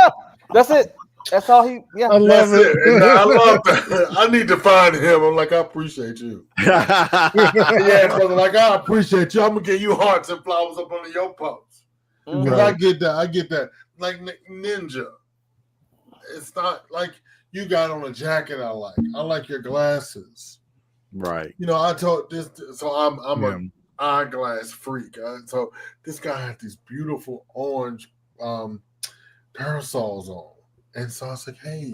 Speaker 8: That's it. That's all he. Yeah,
Speaker 3: I love it. And I love that. I need to find him. I'm like, I appreciate you. Yeah, brother. Like, I appreciate you. I'm gonna give you hearts and flowers up under your post. Because I get that. I get that. Like Ninja. It's not like you got on a jacket I like. I like your glasses.
Speaker 1: Right.
Speaker 3: You know, I told this. So I'm an eyeglass freak. So this guy had these beautiful orange parasols on. And so I was like, hey,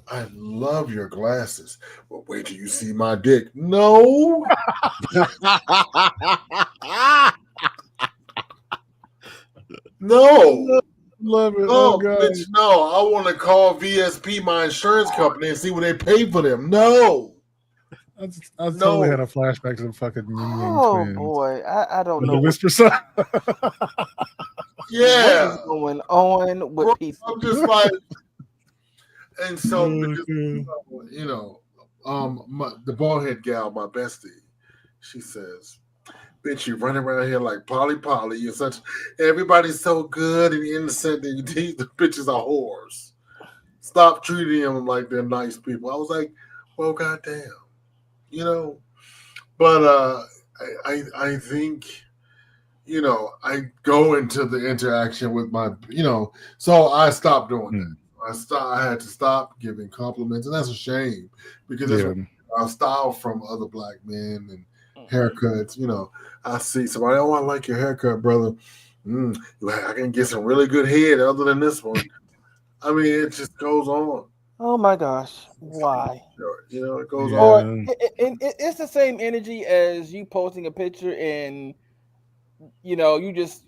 Speaker 3: I love your glasses. Well, wait till you see my dick. No. No.
Speaker 4: Love it.
Speaker 3: No,
Speaker 4: Oh, God.
Speaker 3: bitch, no. I want to call VSP, my insurance company, and see what they pay for them. No.
Speaker 4: I totally had a flashback to the fucking Twins.
Speaker 8: Boy, I don't know.
Speaker 4: The Whisper Son.
Speaker 3: Yeah.
Speaker 8: What is going on with people?
Speaker 3: I'm just like, and so because, you know, the baldhead gal, my bestie, she says, "Bitch, you running around here like Polly. You're such. Everybody's so good and innocent, and these bitches are whores. Stop treating them like they're nice people." I was like, "Well, goddamn, you know." But I think. You know, I go into the interaction with my, you know, so I stopped doing that. I had to stop giving compliments, and that's a shame because that's our style from other black men and haircuts. You know, I see somebody, oh, I like your haircut, brother. I can get some really good head other than this one. I mean, it just goes on.
Speaker 8: Oh my gosh, why?
Speaker 3: You know, it goes
Speaker 8: Or
Speaker 3: on.
Speaker 8: it's the same energy as you posting a picture and you just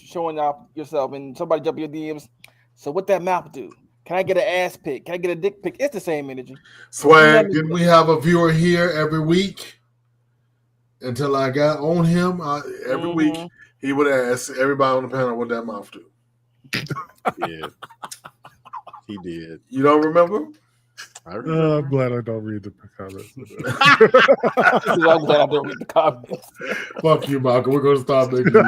Speaker 8: showing off yourself and somebody jump your DMs. So what that mouth do? Can I get an ass pic? Can I get a dick pic? It's the same energy.
Speaker 3: SWaG, didn't we have a viewer here every week? Until I got on him, every week he would ask everybody on the panel what that mouth do.
Speaker 1: Yeah, he did.
Speaker 3: You don't remember?
Speaker 1: I remember.
Speaker 4: I'm glad I don't read the comments.
Speaker 8: I'm glad I don't read the comments.
Speaker 3: Fuck you, Malcolm. We're gonna start making you.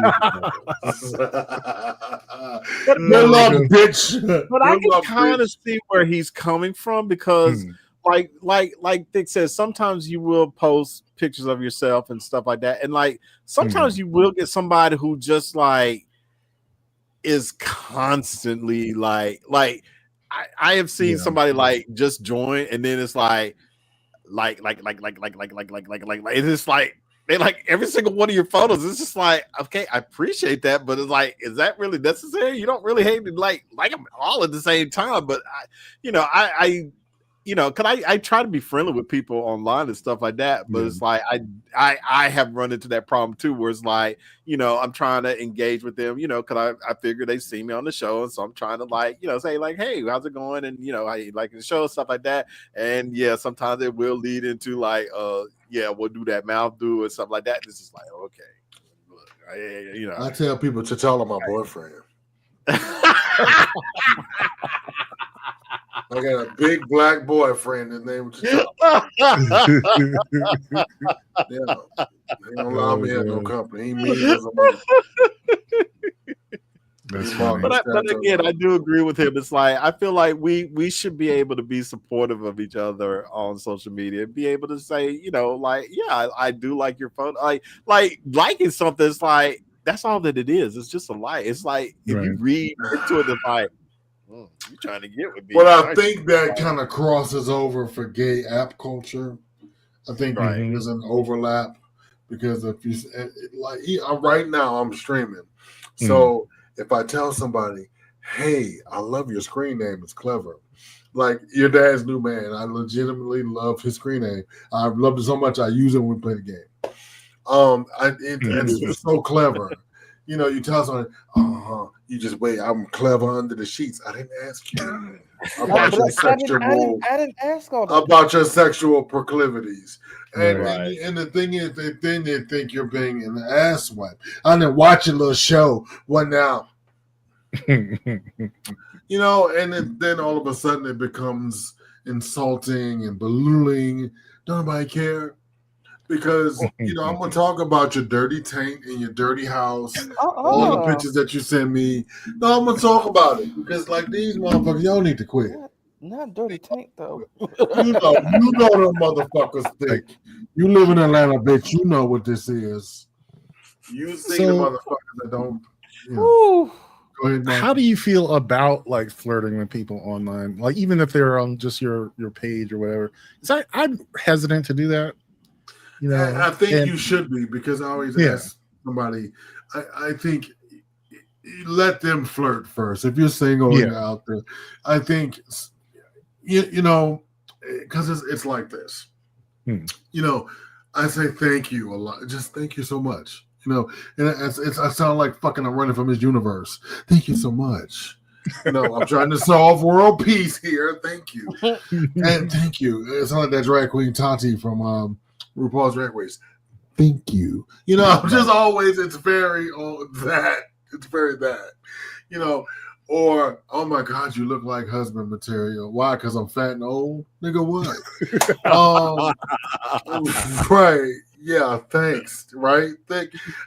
Speaker 3: Good luck, bitch.
Speaker 1: But I can kind of see where he's coming from because, like Dick says, sometimes you will post pictures of yourself and stuff like that, and like sometimes you will get somebody who just like is constantly like I have seen somebody like just join and then it's like it's just like they like every single one of your photos. It's just like, okay, I appreciate that, but it's like, is that really necessary? You don't really hate to like them all at the same time, but because I try to be friendly with people online and stuff like that, but it's like I have run into that problem too, where it's like, I'm trying to engage with them, because I figure they see me on the show, and so I'm trying to like, say like, hey, how's it going, and I like the show, stuff like that, and sometimes it will lead into like, we'll do that mouth do or something like that. This is like, okay, look,
Speaker 3: I tell people to tell my boyfriend. I got a big black boyfriend. His name was T'Challa. He don't allow me at no company. He means as a mother.
Speaker 1: But again, I do agree with him. It's like I feel like we should be able to be supportive of each other on social media and be able to say, I do like your photo. Like liking something. It's like that's all that it is. It's just a like. It's like if you read into it, it's like. You trying to get with me?
Speaker 3: But I think that kind of crosses over for gay app culture. I think there's an overlap because if you right now I'm streaming, so if I tell somebody, "Hey, I love your screen name. It's clever," like your dad's new man, I legitimately love his screen name. I loved it so much I use it when we play the game. It's just so clever. You tell someone, you just wait. I'm clever under the sheets. I didn't ask you about your sexual.
Speaker 8: I didn't ask all that.
Speaker 3: About your sexual proclivities, and the thing is, then they think you're being an asswipe. I didn't watch a little show. What now? And then all of a sudden it becomes insulting and belittling. Don't nobody care. Because, I'm going to talk about your dirty tank and your dirty house, all the pictures that you send me. No, I'm going to talk about it. Because, like, these motherfuckers, y'all need to quit.
Speaker 8: Not dirty tank, though.
Speaker 3: you know them motherfuckers think. You live in Atlanta, bitch. You know what this is. You see the motherfuckers that don't, Go ahead, man.
Speaker 4: How do you feel about, like, flirting with people online? Like, even if they're on just your page or whatever. I'm hesitant to do that.
Speaker 3: I think you should be, because I always ask somebody, I think you let them flirt first. If you're single and out there, I think, because it's like this. I say thank you a lot. Just thank you so much. And I sound like fucking I'm running from this universe. Thank you so much. I'm trying to solve world peace here. Thank you. And thank you. It's like that drag queen Tati from RuPaul's Drag Race. Thank you. Just always it's very that. It's very that. Or, oh my God, you look like husband material. Why? Because I'm fat and old? Nigga, what? Right. Yeah, thanks. Right?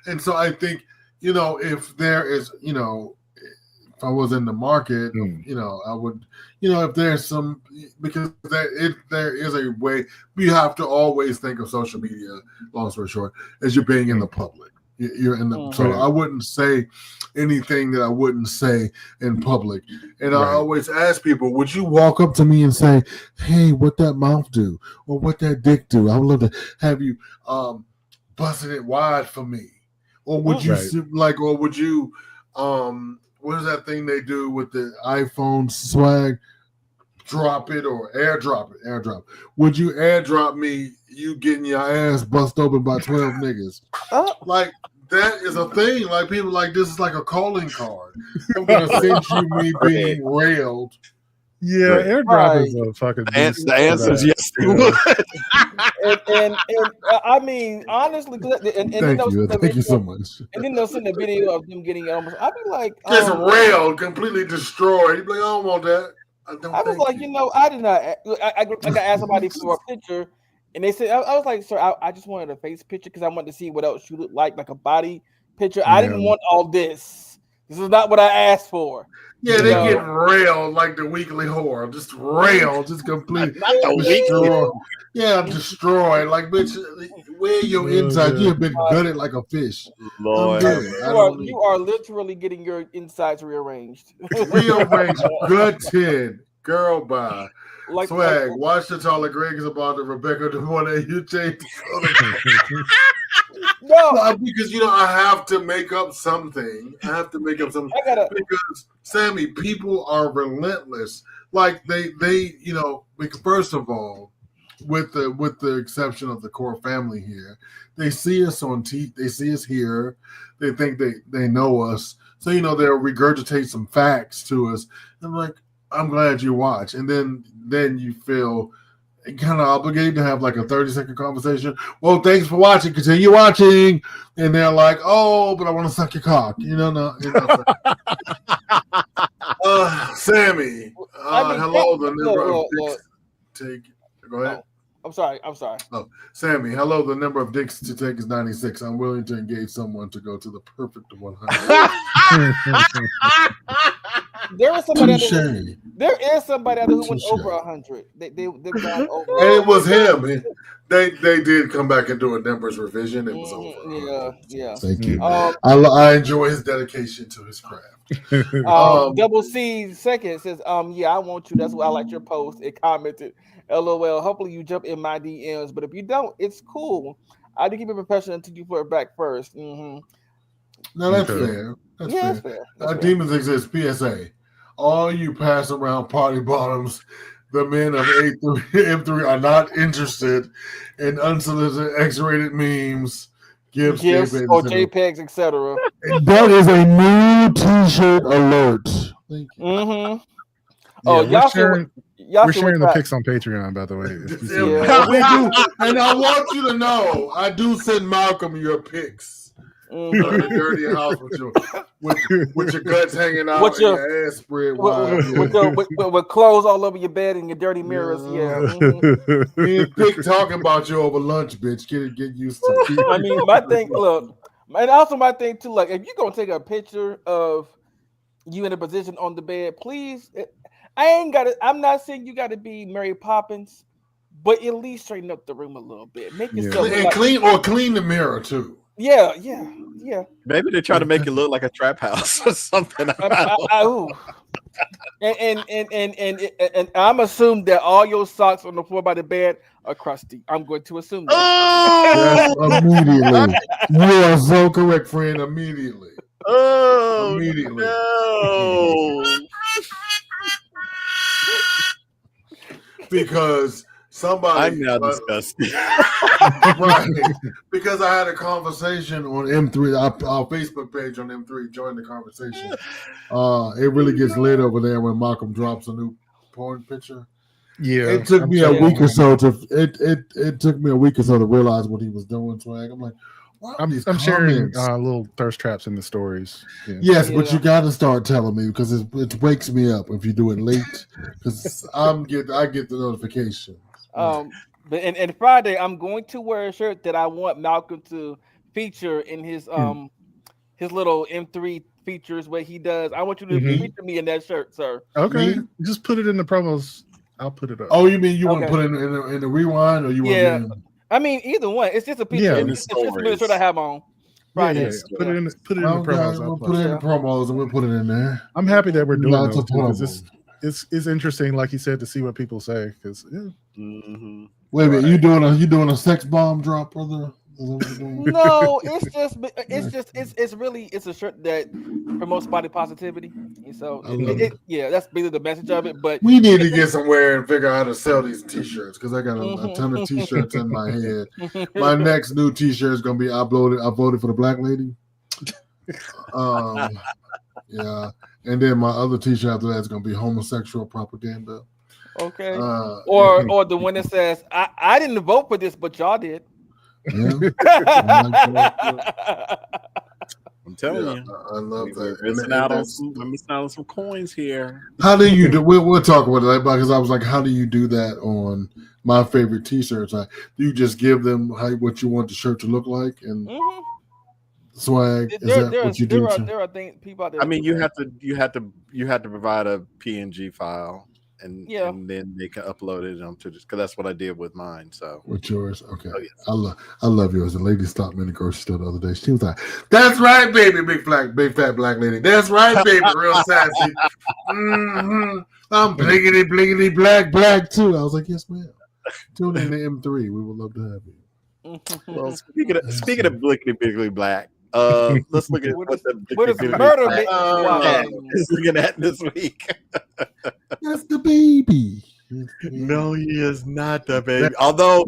Speaker 3: And so I think, if there is, if I was in the market, I would, if there's some, because there is a way, we have to always think of social media, long story short, as you're being in the public. You're in the, so I wouldn't say anything that I wouldn't say in public. And I always ask people, would you walk up to me and say, hey, what that mouth do? Or what that dick do? I would love to have you busting it wide for me. Or would you or would you what is that thing they do with the iPhone SWaG? drop it or airdrop it. Airdrop. Would you airdrop me you getting your ass bust open by 12 niggas? Like that is a thing. Like people like this is like a calling card. I'm gonna send you me being railed.
Speaker 4: Yeah, airdrop is a fucking.
Speaker 1: The answer is yes.
Speaker 8: and I mean, honestly,
Speaker 3: Thank you so much.
Speaker 8: And then they'll send a video of them getting almost. I'd be like,
Speaker 3: just railed, completely destroyed. You'd be like, I don't want that.
Speaker 8: I was like, I did not. I got asked somebody for a picture, and they said, I was like, sir, I just wanted a face picture because I wanted to see what else you look like a body picture. I didn't want all this. This is not what I asked for.
Speaker 3: Yeah, they get railed like the weekly whore. Just railed, just completely destroyed. Yeah, destroyed. Like, bitch, where your insides? You have been gutted like a fish.
Speaker 1: Lord.
Speaker 8: You are literally getting your insides rearranged.
Speaker 3: Rearranged, gutted. Girl, bye.
Speaker 8: Like,
Speaker 3: SWaG, watch the Tyler Greg's about the Rebecca the one that you changed. No, because I have to make up something. Because Sammy, people are relentless. Like they because first of all, with the exception of the core family here, they see us on they see us here, they think they know us. So they'll regurgitate some facts to us. I'm like, I'm glad you watch. And then you feel kind of obligated to have like a 30-second conversation. Well, thanks for watching. Continue watching. And they're like, oh, but I want to suck your cock. No. Sammy. Hello, the number of dicks go ahead.
Speaker 8: I'm sorry.
Speaker 3: Oh, Sammy, hello, the number of dicks to take is 96. I'm willing to engage someone to go to the perfect 100.
Speaker 8: There is somebody out there who went over 100. They've gone over.
Speaker 3: And it was him. They did come back and do a numbers revision. It was over.
Speaker 8: Yeah.
Speaker 3: Thank you. I enjoy his dedication to his craft.
Speaker 8: Double C second says, yeah, I want you. That's why I liked your post. It commented, LOL. Hopefully you jump in my DMs, but if you don't, it's cool. I do keep it professional until you flirt back first.
Speaker 3: No, that's fair. That's fair. Demons exist. PSA. All you pass around party bottoms, the men of M3 are not interested in unsolicited X-rated memes, gifs
Speaker 8: or JPEGs, etc.
Speaker 3: That is a new T-shirt alert. Thank you.
Speaker 8: Mm-hmm.
Speaker 4: We're sharing the pics on Patreon, by the way.
Speaker 3: We do, and I want you to know, I do send Malcolm your pics. The dirty house with your guts hanging out and your ass spread wide.
Speaker 8: With clothes all over your bed and your dirty mirrors.
Speaker 3: Me and Pick talking about you over lunch, bitch. Get used to it.
Speaker 8: I mean, my thing, look, and also my thing too, like, if you're gonna take a picture of you in a position on the bed, please, I'm not saying you gotta be Mary Poppins, but at least straighten up the room a little bit. Make yourself
Speaker 3: clean the mirror too.
Speaker 8: Yeah.
Speaker 1: Maybe they try to make it look like a trap house or something.
Speaker 8: And I'm assuming that all your socks on the floor by the bed are crusty. I'm going to assume that.
Speaker 3: Yes, immediately. You are so correct, friend. Immediately. Immediately.
Speaker 1: No.
Speaker 3: Because somebody,
Speaker 1: I'm now disgusted.
Speaker 3: Right? Because I had a conversation on M3, our Facebook page on M3. Join the conversation. It really gets lit over there when Malcolm drops a new porn picture.
Speaker 4: Yeah,
Speaker 3: it took me a week or so to realize what he was doing. SWaG. I'm like,
Speaker 4: I'm sharing little thirst traps in the stories. Yeah.
Speaker 3: Yes, but you got to start telling me because it wakes me up if you do it late because I get the notification.
Speaker 8: But and Friday, I'm going to wear a shirt that I want Malcolm to feature in his little M3 features where he does. I want you to feature me in that shirt, sir.
Speaker 4: Okay, just put it in the promos. I'll put it up.
Speaker 3: Oh, you mean you want to put it in the rewind, or you want?
Speaker 8: Yeah, I mean either one. It's just a picture.
Speaker 4: Yeah,
Speaker 8: it's just a shirt I have on.
Speaker 4: Right. Yeah. Put it in the promos.
Speaker 3: We'll put it in the promos and we'll put it in there.
Speaker 4: I'm happy that we're doing those because it's interesting, like you said, to see what people say. Because
Speaker 3: wait a minute, you doing a sex bomb drop, brother?
Speaker 8: No, it's a shirt that promotes body positivity. And so that's basically the message of it. But
Speaker 3: we need to get somewhere and figure out how to sell these T-shirts because I got a ton of T-shirts in my head. My next new T-shirt is gonna be I voted for the black lady. Yeah, and then my other T-shirt after that is gonna be homosexual propaganda.
Speaker 8: Okay, or the one that says I didn't vote for this, but y'all did.
Speaker 3: Yeah.
Speaker 1: I'm telling you,
Speaker 3: I love that.
Speaker 1: I'm missing out on some coins here.
Speaker 3: How do you do? We'll talk about it because I was like, how do you do that on my favorite T-shirts? Do you just give them what you want the shirt to look like and swag? Is that what you do?
Speaker 8: There are people out there.
Speaker 1: I mean, you have to provide a PNG file. And then they can upload it onto this because that's what I did with mine. So
Speaker 3: with yours, okay. Oh, yes. I love yours. The lady stopped me in the grocery store the other day. She was like, "That's right, baby, big fat black lady. That's right, baby, real sassy. I'm bliggity black too." I was like, "Yes, ma'am. Tune in to M3. We would love to have you."
Speaker 1: Well, speaking of bliggity black. Let's look at what the
Speaker 8: murder
Speaker 1: is looking at this week.
Speaker 3: That's the baby.
Speaker 1: No, he is not the baby. Although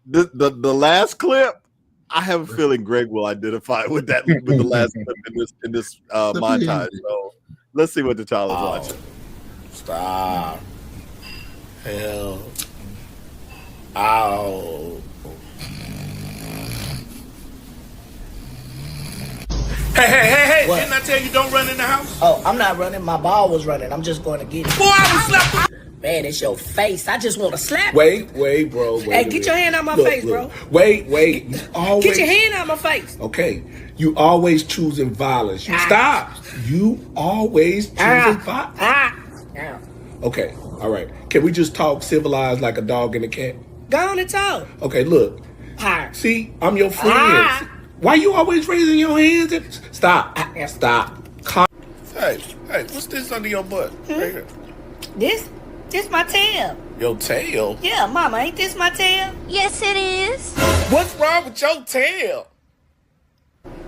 Speaker 1: the last clip, I have a feeling Greg will identify with the last clip in this montage. So let's see what the child is watching.
Speaker 14: Stop. Hell. Ow. Hey. What? Didn't I tell you don't run in the house?
Speaker 15: Oh, I'm not running. My ball was running. I'm just going to get it.
Speaker 14: Boy, I was slapping.
Speaker 15: Man, it's your face. I just want to slap.
Speaker 14: Wait, bro.
Speaker 15: Hey, get your hand out my face, bro.
Speaker 14: Wait. You always...
Speaker 15: Get your hand out my face.
Speaker 14: Okay. You always choosing violence. Stop. You always choosing violence. Okay. All right. Can we just talk civilized like a dog and a cat?
Speaker 15: Go on and talk.
Speaker 14: Okay, look. See, I'm your friend. Why you always raising your hands? Stop. Hey, what's this under your butt? Right here.
Speaker 15: This my tail.
Speaker 14: Your tail?
Speaker 15: Yeah, mama, ain't this my tail? Yes, it is.
Speaker 14: What's wrong with your tail?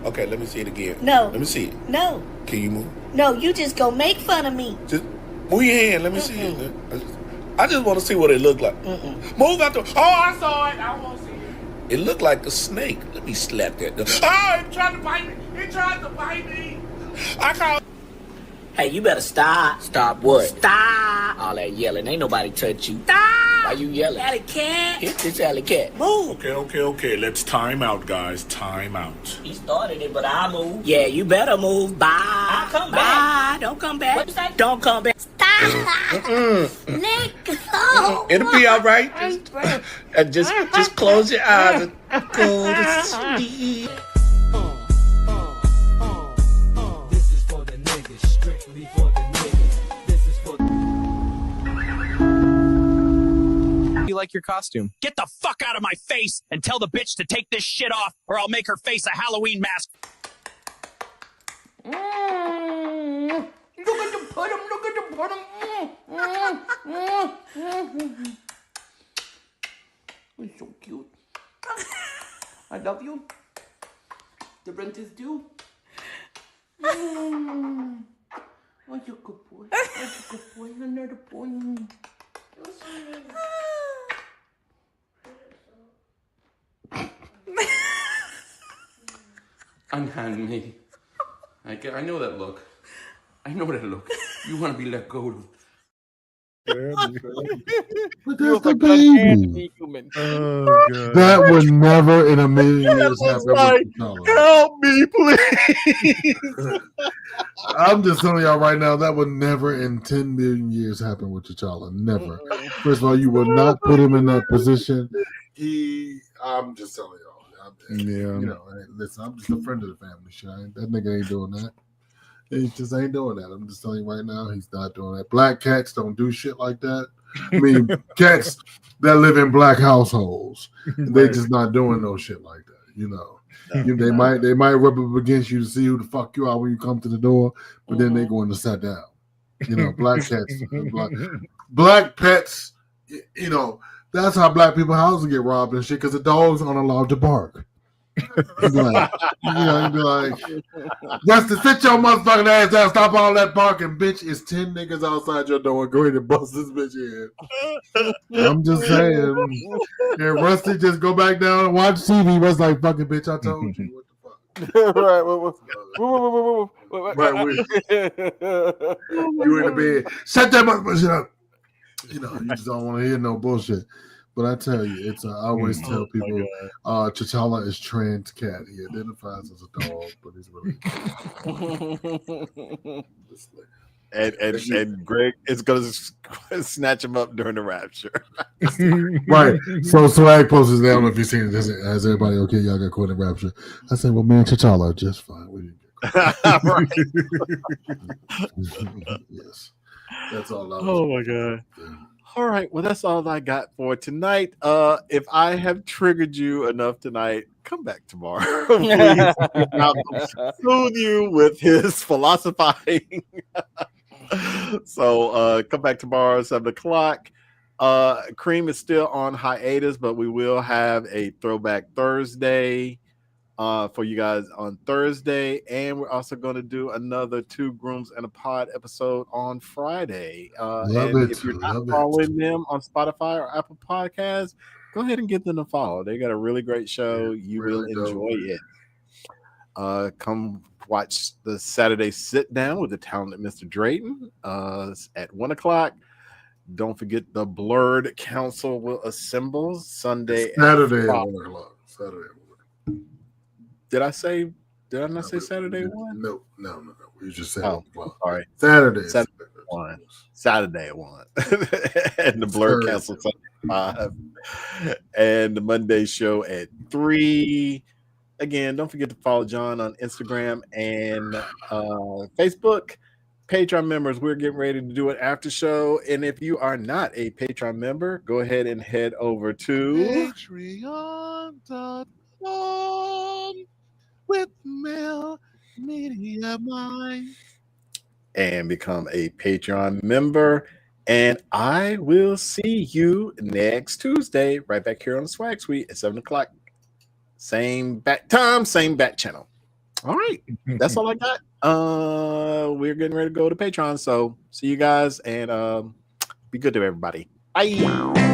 Speaker 14: Okay, let me see it again.
Speaker 15: No.
Speaker 14: Let me see it.
Speaker 15: No.
Speaker 14: Can you move?
Speaker 15: No, you just go make fun of me.
Speaker 14: Just move your hand. Let me see it. I just want to see what it looked like. Move out the... Oh, I saw it. I want to see it. It looked like a snake. Let me slap that. Oh, it tried to bite me. I called...
Speaker 15: Hey, you better stop.
Speaker 14: Stop what?
Speaker 15: Stop.
Speaker 14: All that yelling. Ain't nobody touch you.
Speaker 15: Stop.
Speaker 14: Why you yelling?
Speaker 15: Alley cat.
Speaker 14: Hit this alley cat.
Speaker 15: Move.
Speaker 14: Okay. Let's time out, guys. Time out.
Speaker 15: He started it, but I move. Yeah, you better move. Bye. I'll come back. Don't come back. What you say? Don't come back. Stop. Let go.
Speaker 14: It'll be all right. Just close your eyes and go to sleep.
Speaker 16: This is for the niggas. Strictly for the niggas. This is for
Speaker 17: You like your costume? Get the fuck out of my face and tell the bitch to take this shit off or I'll make her face a Halloween mask.
Speaker 16: Look at the put him. He's so cute. I love you. The rent is due. Oh, you're a good boy. Another boy. Unhand me. I know that look. You want to be let go.
Speaker 3: But that's the baby.
Speaker 1: Oh, God.
Speaker 3: That would never in a million years happen.
Speaker 1: Like, help me, please.
Speaker 3: I'm just telling y'all right now, that would never in 10 million years happen with T'Challa. Never. First of all, you will not put him in that position. I'm just telling y'all. Listen, I'm just a friend of the family, Shine. That nigga ain't doing that. He just ain't doing that. I'm just telling you right now, he's not doing that. Black cats don't do shit like that. I mean, cats that live in black households, they just not doing no shit like that. They might rub up against you to see who the fuck you are when you come to the door, but then they going to sit down. Black cats, black pets. That's how black people houses get robbed and shit because the dogs aren't allowed to bark. He'd be like, he'd be like, Justin, sit your motherfucking ass down, stop all that barking, bitch. It's 10 niggas outside your door. Go ahead and bust this bitch in. I'm just saying. And Rusty just go back down and watch TV. Rusty's like, fucking bitch, I told you.
Speaker 8: Right.
Speaker 3: You in the bed. Shut that motherfucker up. You just don't want to hear no bullshit. But I tell you, it's I always tell people T'Challa is trans cat. He identifies as a dog, but he's really
Speaker 1: and Greg is gonna snatch him up during the rapture.
Speaker 3: right. So SWaG posted that. I don't know if you've seen it. Has everybody okay? Y'all got caught in rapture. I said, well, me and T'Challa are just fine. We didn't get caught. Yes. That's all I was.
Speaker 1: Oh my god. All right, well, that's all I got for tonight. If I have triggered you enough tonight, come back tomorrow. Please. I'll soothe you with his philosophizing. So come back tomorrow at 7 o'clock. Cream is still on hiatus, but we will have a Throwback Thursday for you guys on Thursday, and we're also going to do another Two Grooms and a Pod episode on Friday. If you're not following them on Spotify or Apple Podcasts, go ahead and give them a follow. They got a really great show. You will enjoy it. Come watch the Saturday Sit Down with the talented Mr. Drayton at 1 o'clock. Don't forget the Blurred Council will assemble Sunday
Speaker 3: Saturday at 1 o'clock. Saturday.
Speaker 1: Did I not say Saturday at 1?
Speaker 3: No. We just said
Speaker 1: sorry.
Speaker 3: Saturday
Speaker 1: at 1. Saturday at 1. And the Blurred Council at 5. And the Monday show at 3. Again, don't forget to follow John on Instagram and Facebook. Patreon members, we're getting ready to do an after show. And if you are not a Patreon member, go ahead and head over to
Speaker 10: Patreon.com with Mel Media Mind
Speaker 1: and become a Patreon member. And I will see you next Tuesday right back here on the SWaG Suite at 7 o'clock. Same back time, same back channel. All right. That's all I got. We're getting ready to go to Patreon. So see you guys and be good to everybody. Bye.